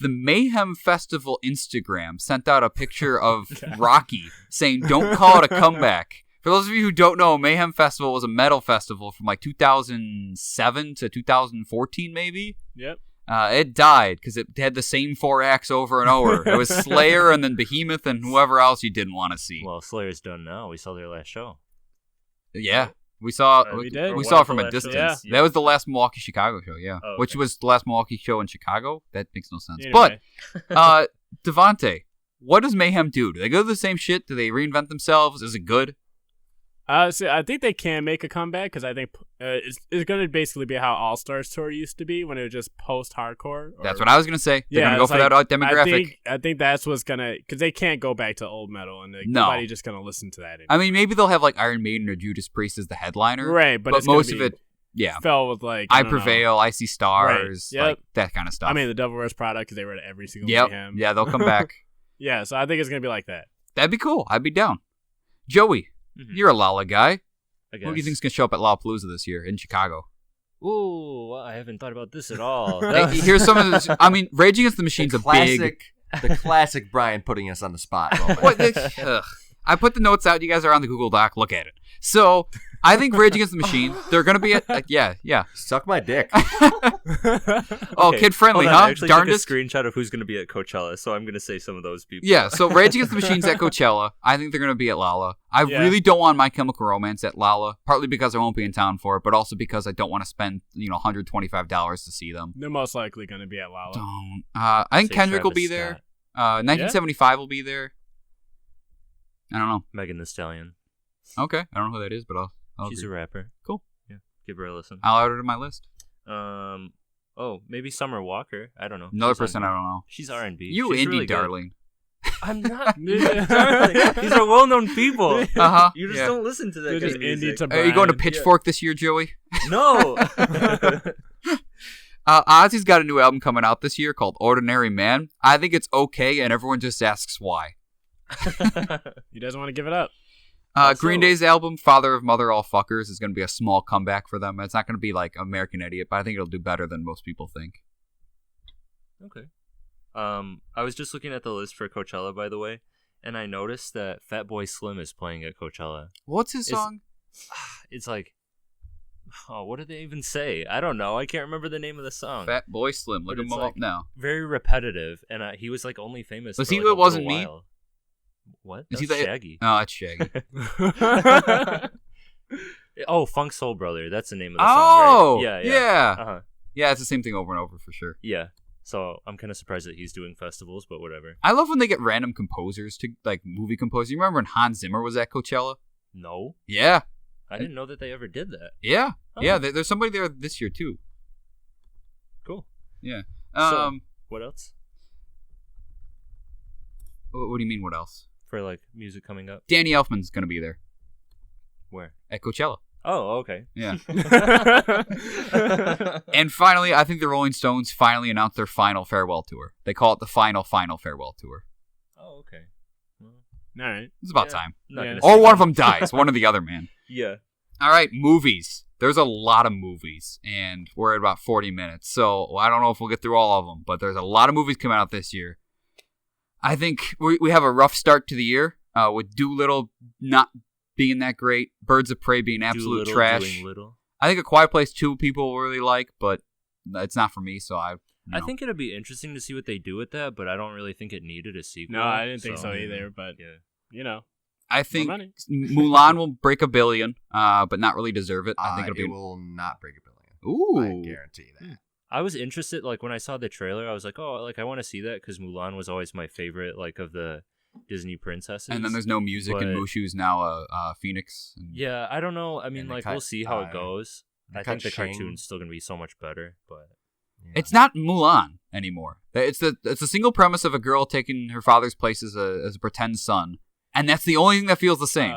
the Mayhem Festival Instagram sent out a picture of Rocky saying, "Don't call it a comeback." For those of you who don't know, Mayhem Festival was a metal festival from like 2007 to 2014, maybe. Yep. It died because it had the same 4 acts over and over. It was Slayer and then Behemoth and whoever else you didn't want to see. Well, Slayer's done now. We saw their last show. Yeah, we saw We did. we Or saw one it of from the a last distance. shows. That was the last Milwaukee Chicago show. Yeah, Oh, which okay. was the last Milwaukee show in Chicago. That makes no sense. Anyway. But Devante, what does Mayhem do? Do they go to the same shit? Do they reinvent themselves? Is it good? So I think they can make a comeback because I think it's going to basically be how All Stars Tour used to be when it was just post-hardcore. That's what I was gonna say. They're gonna go it's for that demographic. I think that's what's gonna because they can't go back to old metal and No. nobody's just gonna listen to that anymore. I mean, maybe they'll have like Iron Maiden or Judas Priest as the headliner, right, but it's gonna most of be it, yeah. fell with like I don't know. Prevail, I See Stars, Right. Yep. like that kind of stuff. I mean, the Devil Wears Prada because they were at every single yep, Mayhem. yeah, they'll come back. Yeah, so I think it's gonna be like that. That'd be cool. I'd be down. Joey, Mhm. you're a Lala guy. I guess. Who do you think's gonna show up at Lollapalooza this year in Chicago? Ooh, I haven't thought about this at all. Hey, here's some of this. I mean, Rage Against the Machine's a big. The classic Brian putting us on the spot moment. What? Ugh. I put the notes out. You guys are on the Google Doc. Look at it. So I think Rage Against the Machine. They're gonna be at. Yeah. Suck my dick. Oh, Okay, kid friendly, hold on, huh? I actually Darndest. took a screenshot of who's going to be at Coachella, so I'm going to say some of those people. Yeah, so Rage Against the Machine's at Coachella. I think they're going to be at Lala. I Yeah. really don't want My Chemical Romance at Lala, partly because I won't be in town for it, but also because I don't want to spend, $125 to see them. They're most likely gonna be at Lala. Don't. I think Say Kendrick will Travis be there. Scott. 1975 will be there. I don't know. Megan Thee Stallion. Okay, I don't know who that is, but I'll She's agree. a rapper. Cool. Yeah, give her a listen. I'll add her to my list. Oh, maybe Summer Walker. I don't know. Another She's on person here. I don't know. She's R&B. You She's indie really good. darling. I'm not. Darling. These are well-known people. Uh-huh. You just yeah. don't listen to that They're kind just of indie music. to Are you going to Brian. Pitchfork this year, Joey? No. Ozzy's got a new album coming out this year called Ordinary Man. I think it's okay, and everyone just asks why. He doesn't want to give it up. Green Day's album, Father of Mother All Fuckers, is going to be a small comeback for them. It's not going to be like American Idiot, but I think it'll do better than most people think. Okay. I was just looking at the list for Coachella, by the way, and I noticed that Fatboy Slim is playing at Coachella. What's his It's- song? It's like, what did they even say? I don't know. I can't remember the name of the song. Fat Boy Slim. Look But him it's up like- now. Very repetitive, and he was like only famous. Was for, he like, who a It Wasn't little Me? while. What? Is That's he the- Shaggy. Oh, it's Shaggy. Oh, Funk Soul Brother. That's the name of the song. Oh, Right? yeah. Yeah. Uh-huh. Yeah, it's the same thing over and over for sure. Yeah. So I'm kind of surprised that he's doing festivals, but whatever. I love when they get random composers to, like, movie composers. You remember when Hans Zimmer was at Coachella? No, Yeah. I didn't know that they ever did that. Yeah. Oh. Yeah, there's somebody there this year, too. Cool. Yeah. So, what else What do you mean, what else? for like music coming up? Danny Elfman's going to be there Where? at Coachella. Oh, okay. Yeah. And finally, I think the Rolling Stones finally announced their final farewell tour. They call it the final farewell tour. Oh, okay. Well, All right. It's about Yeah. time. not Yeah. gonna Or say one of that. them dies. One or the other, man. Yeah. All right, movies. There's a lot of movies, and we're at about 40 minutes. So I don't know if we'll get through all of them, but there's a lot of movies coming out this year. I think we have a rough start to the year with Doolittle not being that great, Birds of Prey being absolute Doolittle trash. doing little. I think A Quiet Place 2 people really like, but it's not for me. So I think it'd be interesting to see what they do with that, but I don't really think it needed a sequel. No, I didn't think so either. But I think Mulan will break $1 billion, but not really deserve it. I think it will not break $1 billion. Ooh, I guarantee that. I was interested, like when I saw the trailer, I was like, oh, like I want to see that because Mulan was always my favorite, like of the Disney princesses. And then there's no music, and Mushu's now a phoenix. Yeah, I don't know. I mean, like we'll see how it goes. I think the cartoon's still gonna be so much better, but it's not Mulan anymore. It's a single premise of a girl taking her father's place as a pretend son, and that's the only thing that feels the same.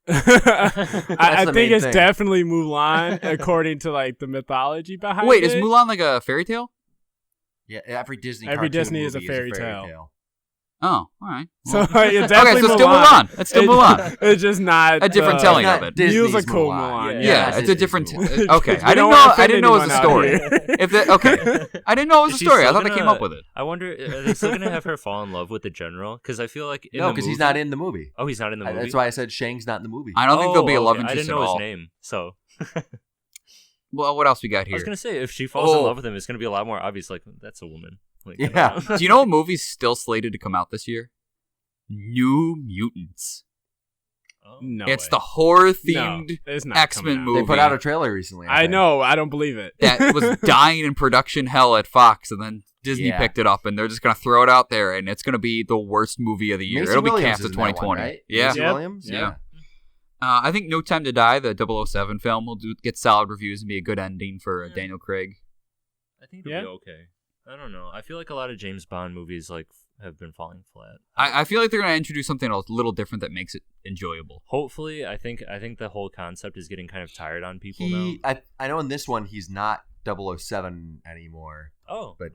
I think it's definitely Mulan according to like the mythology behind it. Wait, is Mulan like a fairy tale? Yeah, every Disney is a fairy tale. Oh, all right. Well, so it's definitely still Mulan. It's still Mulan. It's just not a different telling of it. Musical Mulan. Yeah, it's a different. Okay, I didn't know it was a story. I didn't know it was a story. I thought they came up with it. I wonder, are they still gonna have her fall in love with the general? Because I feel like because he's not in the movie. Oh, he's not in the movie. That's why I said Shang's not in the movie. I don't think there'll be a love interest I didn't know at all. his name, so. Well, what else we got here? I was gonna say if she falls in love with him, it's gonna be a lot more obvious. Like that's a woman. Like, yeah. Do you know what movie's still slated to come out this year? New Mutants. No, it's the horror-themed X-Men movie. They put out a trailer recently. I know. I don't believe it. That was dying in production hell at Fox, and then Disney picked it up, and they're just going to throw it out there, and it's going to be the worst movie of the year. It'll be cast in 2020. One, right? Yeah. Maisie Williams? Yeah. I think No Time to Die, the 007 film, will get solid reviews and be a good ending for Daniel Craig. I think it'll be okay. I don't know. I feel like a lot of James Bond movies have been falling flat. I feel like they're going to introduce something a little different that makes it enjoyable. Hopefully, I think the whole concept is getting kind of tired on people now. I know in this one he's not 007 anymore. Oh, but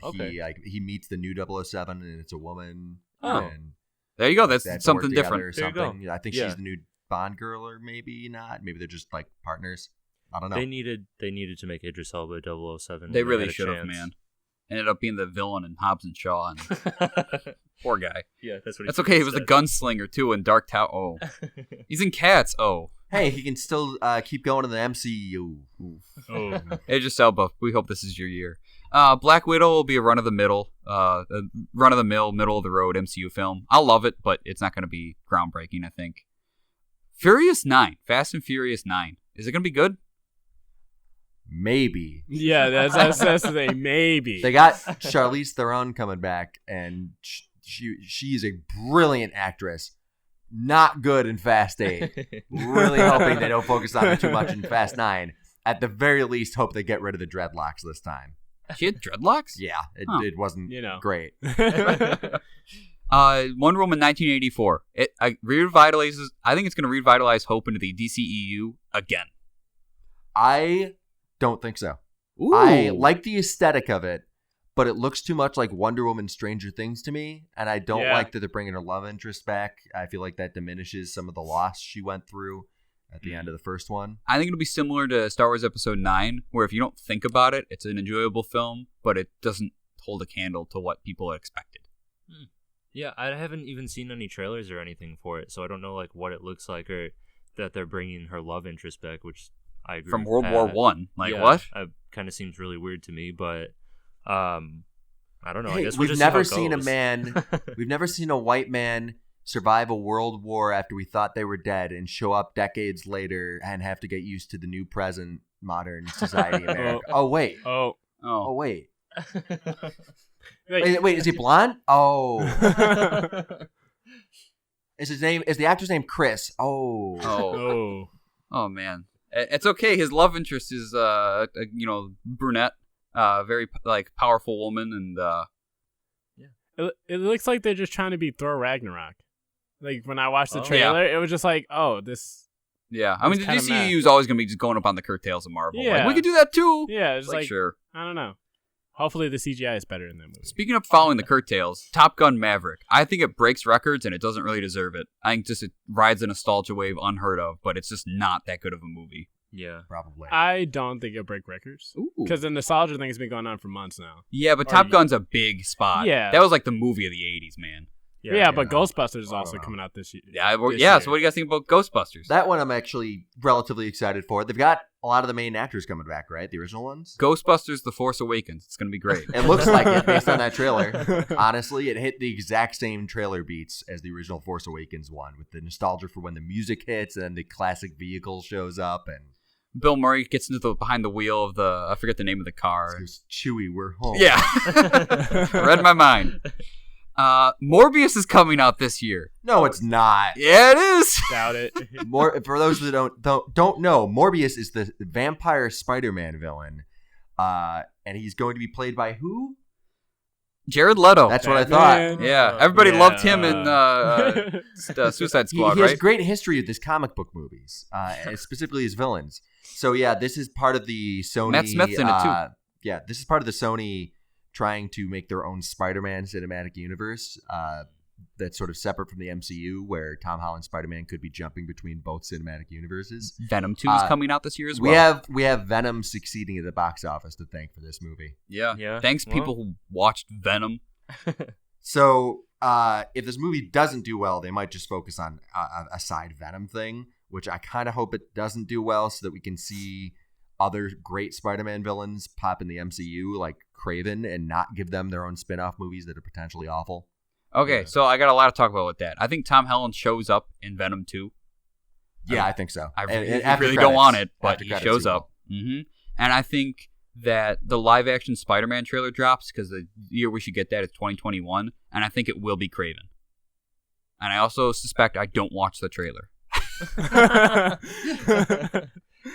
he meets the new 007 and it's a woman. Oh, and there you go. That's something different. Or something. I think she's the new Bond girl, or maybe not. Maybe they're just like partners. I don't know. They needed to make Idris Elba 007. They really should have, man. Ended up being the villain in Hobbs and Shaw. And poor guy. Yeah, that's what. That's okay. He was a gunslinger too in Dark Tower. Oh, he's in Cats. Oh, hey, he can still keep going in the MCU. Oh, Idris Elba. We hope this is your year. Black Widow will be a run of the mill, middle of the road MCU film. I'll love it, but it's not going to be groundbreaking. I think. Fast and Furious 9. Is it going to be good? Maybe. Yeah, that's the thing. Maybe. They got Charlize Theron coming back, and she is a brilliant actress. Not good in Fast 8. Really hoping they don't focus on her too much in Fast 9. At the very least, hope they get rid of the dreadlocks this time. She had dreadlocks? Yeah, it wasn't great. Wonder Woman 1984. It revitalizes. I think it's going to revitalize hope into the DCEU again. I don't think so. Ooh. I like the aesthetic of it, but it looks too much like Wonder Woman Stranger Things to me, and I don't like that they're bringing her love interest back. I feel like that diminishes some of the loss she went through at the end of the first one. I think it'll be similar to Star Wars Episode 9, where if you don't think about it, it's an enjoyable film, but it doesn't hold a candle to what people expected. Yeah, I haven't even seen any trailers or anything for it, so I don't know like what it looks like or that they're bringing her love interest back, which I agree from with World Pat. War One. What? It kind of seems really weird to me, but I don't know. Hey, I guess we've never seen a man. We've never seen a white man survive a world war after we thought they were dead and show up decades later and have to get used to the new present modern society in America. Oh wait. Oh wait. Wait, is he blonde? Oh. Is the actor's name Chris? Oh man. It's okay. His love interest is brunette, very powerful woman, and it looks like they're just trying to be Thor Ragnarok. Like when I watched the trailer, it was just like, this. Yeah, I mean the DCU is always gonna be just going up on the curtails of Marvel. Yeah, we could do that too. Yeah, it's like sure. I don't know. Hopefully the CGI is better in that movie. Speaking of following the curtails, Top Gun Maverick. I think it breaks records and it doesn't really deserve it. I think just it rides a nostalgia wave unheard of, but it's just not that good of a movie. Yeah, probably. I don't think it'll break records. Because the nostalgia thing has been going on for months now. Yeah, but Top Gun's a big spot. Yeah. That was like the movie of the 80s, man. Yeah, but Ghostbusters is also coming out this year. Yeah, so what do you guys think about Ghostbusters? That one I'm actually relatively excited for. They've got a lot of the main actors coming back, right? The original ones? Ghostbusters The Force Awakens. It's going to be great. It looks like it based on that trailer. Honestly, it hit the exact same trailer beats as the original Force Awakens one, with the nostalgia for when the music hits and then the classic vehicle shows up. And Bill Murray gets into behind the wheel of I forget the name of the car. goes, Chewie, we're home. Yeah. Read my mind. Morbius is coming out this year. No, it's not. Yeah, it is. Doubt it. For those that don't know, Morbius is the vampire Spider-Man villain, and he's going to be played by who? Jared Leto. That's what I Batman. thought. Yeah, everybody Yeah. loved him in Suicide Squad, He has right? great history with his comic book movies, and specifically his villains. So yeah, this is part of the Sony. Matt Smith's in it too. Yeah, this is part of the Sony trying to make their own Spider-Man cinematic universe that's sort of separate from the MCU, where Tom Holland's Spider-Man could be jumping between both cinematic universes. Venom 2 is coming out this year as well. We have Venom succeeding at the box office to thank for this movie. Yeah. Thanks, people who watched Venom. So if this movie doesn't do well, they might just focus on a side Venom thing, which I kind of hope it doesn't do well, so that we can see other great Spider-Man villains pop in the MCU, like Kraven, and not give them their own spin-off movies that are potentially awful. Okay, so I got a lot to talk about with that. I think Tom Holland shows up in Venom 2. Yeah, I think so. I And really after don't want it, credits- but after he credits, shows he will. up. And I think that the live-action Spider-Man trailer drops, because the year we should get that is 2021, and I think it will be Kraven. And I also suspect I don't watch the trailer.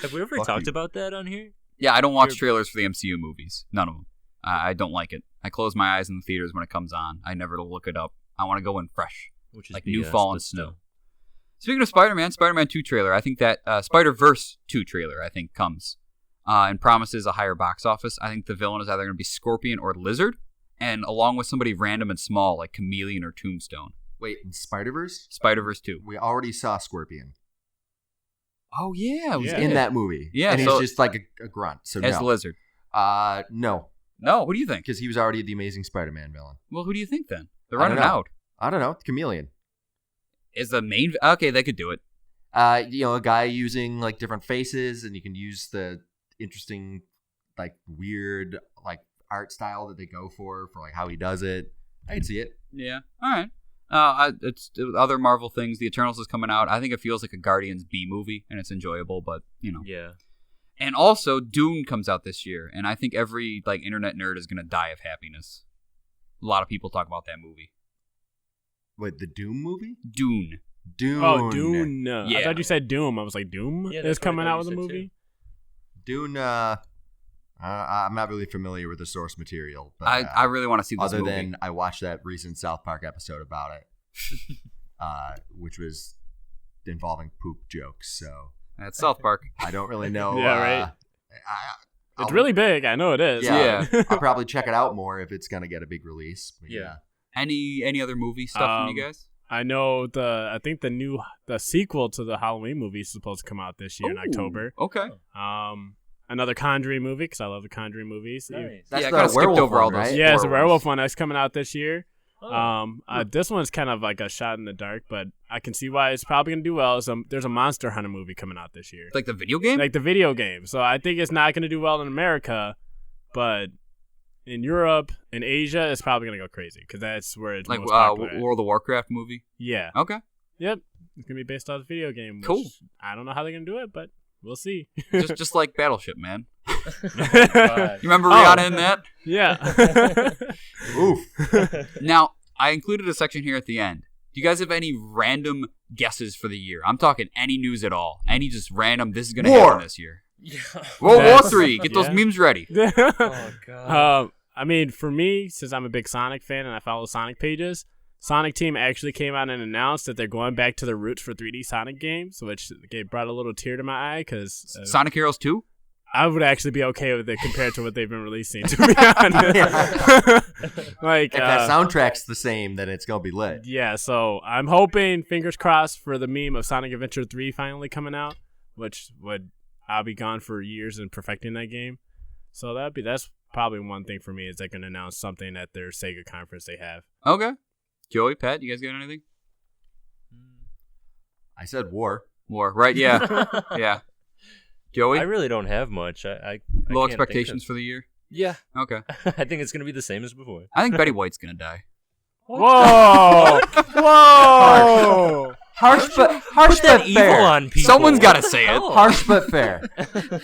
Have we ever Fuck talked you. about that on here? Yeah, I don't watch trailers for the MCU movies. None of them. I don't like it. I close my eyes in the theaters when it comes on. I never look it up. I want to go in fresh, Which is like BS, new fall but and still. snow. Speaking of Spider-Man 2 trailer, I think that Spider-Verse 2 trailer, I think, comes and promises a higher box office. I think the villain is either going to be Scorpion or Lizard, and along with somebody random and small like Chameleon or Tombstone. Wait, in Spider-Verse? Spider-Verse 2. We already saw Scorpion Oh, yeah. It was Yeah. in that movie. Yeah, and so- he's just like a grunt. So as no. Lizard. No, No, who do you think? because he was already the Amazing Spider-Man villain. Well, who do you think then? They're I don't running know. out. I don't know. Chameleon. Is the main... Okay, they could do it. A guy using like different faces, and you can use the interesting, like weird, like art style that they go for like how he does it. I can see it. Yeah. All right. It's other Marvel things. The Eternals is coming out. I think it feels like a Guardians B movie, and it's enjoyable, but, Yeah. And also, Dune comes out this year, and I think every, internet nerd is going to die of happiness. A lot of people talk about that movie. Wait, the Doom movie? Dune. Dune. Oh, Dune. Yeah. I thought you said Doom. I was like, Doom Yeah, is that's what I coming thought out you with a said, movie? Dune. I'm not really familiar with the source material, but I really want to see this other movie. than I watched that recent South Park episode about it, which was involving poop jokes. So That's South Park. I don't really know. Yeah, right. I'll- It's really big. I know it is. Yeah, I'll probably check it out more if it's gonna get a big release. But Yeah. Any other movie stuff from you guys? I know I think the sequel to the Halloween movie is supposed to come out this year in Ooh, October. Okay. Another Conjuring movie, because I love the Conjuring movies. Nice. That's Yeah, I the kinda skipped werewolf over all one, those. right? Yeah, it's a Werewolves. werewolf one that's coming out this year. Oh. This one's kind of like a shot in the dark, but I can see why it's probably gonna do well. There's a Monster Hunter movie coming out this year, Like the video game? like the video game. So I think it's not gonna do well in America, but in Europe and Asia, it's probably gonna go crazy because that's where it's like most popular. World of Warcraft movie? Yeah. Okay. Yep. It's gonna be based off the video game. Which Cool. I don't know how they're gonna do it, but we'll see. just like Battleship, man. God. You remember Oh. Rihanna in that? Yeah. Oof. Now, I included a section here at the end. Do you guys have any random guesses for the year? I'm talking any news at all. Any just random, this is going to War. happen this year. Yeah. World War That's- 3. Get those yeah. memes ready. Oh god. I mean, for me, since I'm a big Sonic fan and I follow Sonic pages, Sonic Team actually came out and announced that they're going back to the roots for 3D Sonic games, which brought a little tear to my eye because Sonic Heroes 2? I would actually be okay with it compared to what they've been releasing, to be honest. Like, If that soundtrack's the same, then it's gonna be lit. yeah, so I'm hoping, fingers crossed, for the meme of Sonic Adventure 3 finally coming out, which I'll be gone for years in perfecting that game. So that's probably one thing for me is they can announce something at their Sega conference they have. Okay. Joey, Pat, you guys got anything? I said war. War, right? Yeah. Yeah. Joey, I really don't have much. I low can't think expectations of- for the year. Yeah, Okay, I think it's gonna be the same as before. I think Betty White's gonna die. Whoa! Whoa! Harsh but Put that evil fair. on people. Someone's gotta say it. Hell. Harsh but fair.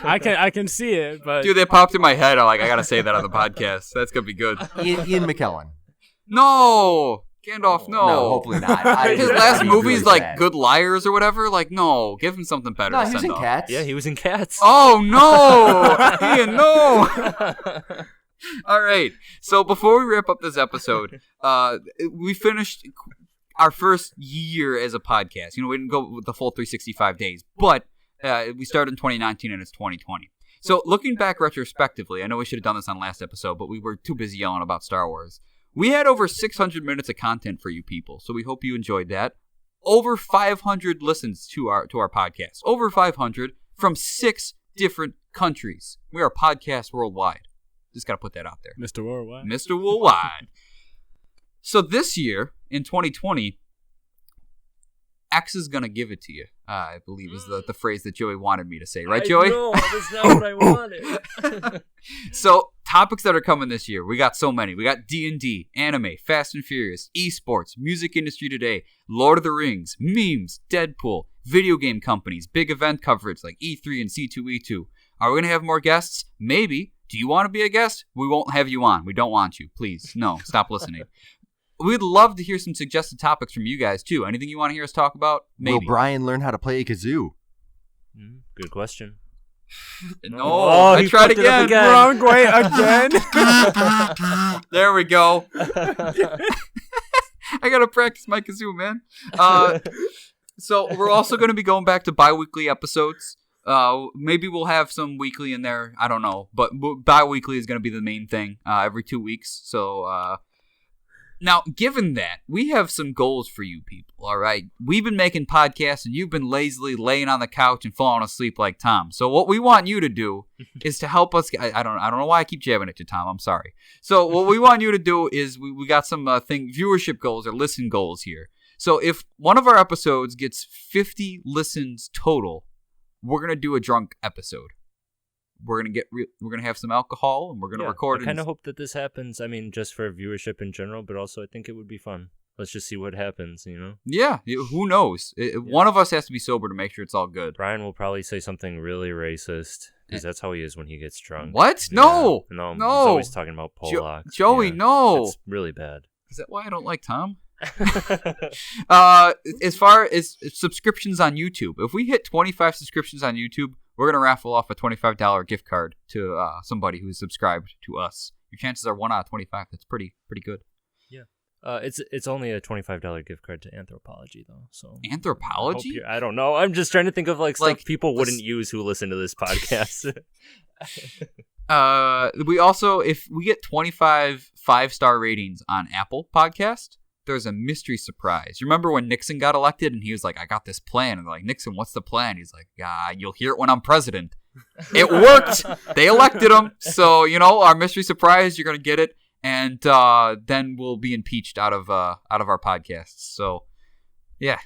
I can see it, but Dude, that popped in my head. I'm like, I gotta say that on the podcast. That's gonna be good. Ian McKellen. No, Gandalf, no. No, hopefully not. His last movie's like Good Liars or whatever. Like, no, give him something better. No, to he was send in off. Cats. Yeah, he was in Cats. Oh no, Ian, no. All right. So before we wrap up this episode, we finished our first year as a podcast. You know, we didn't go with the full 365 days, but we started in 2019 and it's 2020. So looking back retrospectively, I know we should have done this on last episode, but we were too busy yelling about Star Wars. We had over 600 minutes of content for you people, so we hope you enjoyed that. Over 500 listens to our podcast. Over 500 from 6 different countries. We are podcast worldwide. Just got to put that out there. Mr. Worldwide. Mr. Worldwide. So this year, in 2020, X is going to give it to you, I believe is the phrase that Joey wanted me to say. Right, Joey? No, that's not what I wanted. So, topics that are coming this year. We got so many. We got D&D, anime, Fast and Furious, esports, music industry today, Lord of the Rings, memes, Deadpool, video game companies, big event coverage like E3 and C2E2. Are we going to have more guests? Maybe. Do you want to be a guest? We won't have you on. We don't want you. Please. No, stop listening. We'd love to hear some suggested topics from you guys, too. Anything you want to hear us talk about? Maybe. Will Brian learn how to play a kazoo? Good question. No, Oh, I he tried fucked it up again. again. Wrong way again. There we go. I got to practice my kazoo, man. So we're also going to be going back to bi-weekly episodes. Maybe we'll have some weekly in there. I don't know. But bi-weekly is going to be the main thing every 2 weeks. So now, given that, we have some goals for you people, all right? We've been making podcasts, and you've been lazily laying on the couch and falling asleep like Tom. So what we want you to do is to help us. I don't know why I keep jabbing at you, Tom. I'm sorry. So what we want you to do is we got some viewership goals or listen goals here. So if one of our episodes gets 50 listens total, we're gonna do a drunk episode. We're gonna have some alcohol and we're gonna record. I kind of hope that this happens. I mean, just for viewership in general, but also I think it would be fun. Let's just see what happens, you know? Yeah, who knows? One of us has to be sober to make sure it's all good. Brian will probably say something really racist because that's how he is when he gets drunk. What? Yeah. No, No, he's always talking about Polacks. Joey, Yeah. no. It's really bad. Is that why I don't like Tom? As far as subscriptions on YouTube, if we hit 25 subscriptions on YouTube, we're gonna raffle off a $25 gift card to somebody who's subscribed to us. Your chances are 1 out of 25. That's pretty good. Yeah. It's only a $25 gift card to Anthropology though. So Anthropology? I don't know. I'm just trying to think of like stuff people let's- wouldn't use who listen to this podcast. We also, if we get 25 5-star ratings on Apple Podcast, there's a mystery surprise. You remember when Nixon got elected and he was like, I got this plan. And they're like, Nixon, what's the plan? He's like, you'll hear it when I'm president. It worked. They elected him. So, our mystery surprise, you're going to get it. And then we'll be impeached out of our podcasts. So, yeah.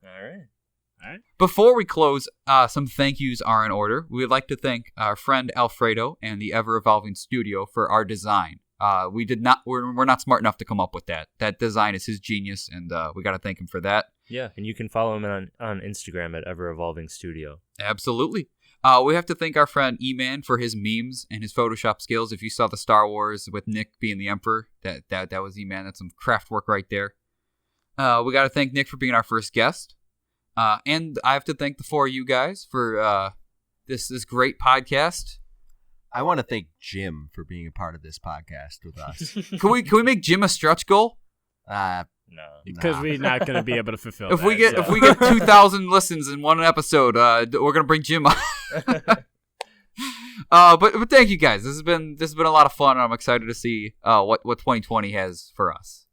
All right. Before we close, some thank yous are in order. We would like to thank our friend Alfredo and the Ever Evolving Studio for our design. We're not smart enough to come up with that. That design is his genius, and we got to thank him for that. Yeah, and you can follow him on Instagram at Ever Evolving Studio. Absolutely. We have to thank our friend E-Man for his memes and his Photoshop skills. If you saw the Star Wars with Nick being the Emperor, that was E-Man. That's some craft work right there. We got to thank Nick for being our first guest. And I have to thank the four of you guys for this great podcast. I want to thank Jim for being a part of this podcast with us. Can we make Jim a stretch goal? No. Because we're not going to be able to fulfill If that. we get 2,000 listens in one episode, we're gonna bring Jim on. But thank you guys. This has been a lot of fun, and I'm excited to see what 2020 has for us.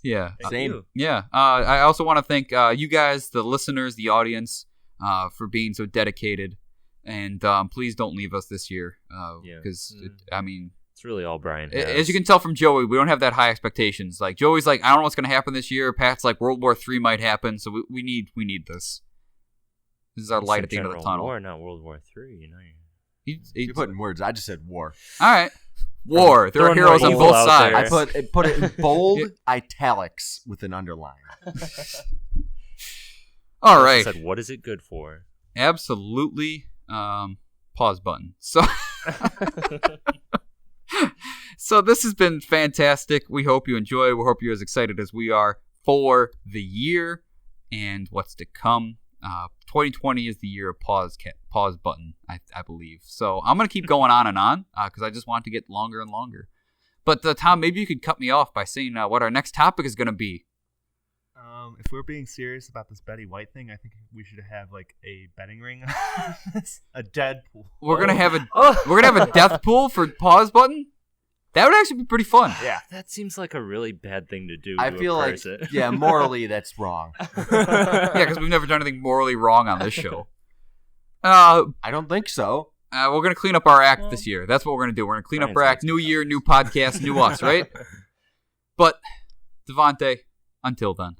Yeah. Same. Yeah. I also want to thank you guys, the listeners, the audience, for being so dedicated. And please don't leave us this year, because it's really all Brian has. as you can tell from Joey, we don't have that high expectations. Like Joey's like, I don't know what's gonna happen this year. Pat's like, World War III might happen, so we need this. This is our It's light a at the end of the general tunnel. War, not World War III. You know. You're putting words. I just said war. All right. War. There are Throwing heroes more on evil both out sides. there. I put it in bold italics with an underline. All I right. said, what is it good for? Absolutely. Pause button. So, so this has been fantastic. We hope you enjoy. We hope you're as excited as we are for the year and what's to come. 2020 is the year of pause button, I believe. So I'm going to keep going on and on because I just want it to get longer and longer. But Tom, maybe you could cut me off by saying what our next topic is going to be. If we're being serious about this Betty White thing, I think we should have like a betting ring, a dead pool. We're gonna have a death pool for pause button. That would actually be pretty fun. Yeah. That seems like a really bad thing to do. I to feel a like, person. yeah, morally that's wrong. Yeah, because we've never done anything morally wrong on this show. I don't think so. We're gonna clean up our act this year. That's what we're gonna do. We're gonna clean up our act. New year, new podcast, new us, right? But Devante, until then.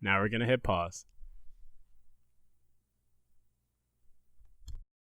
Now we're gonna hit pause.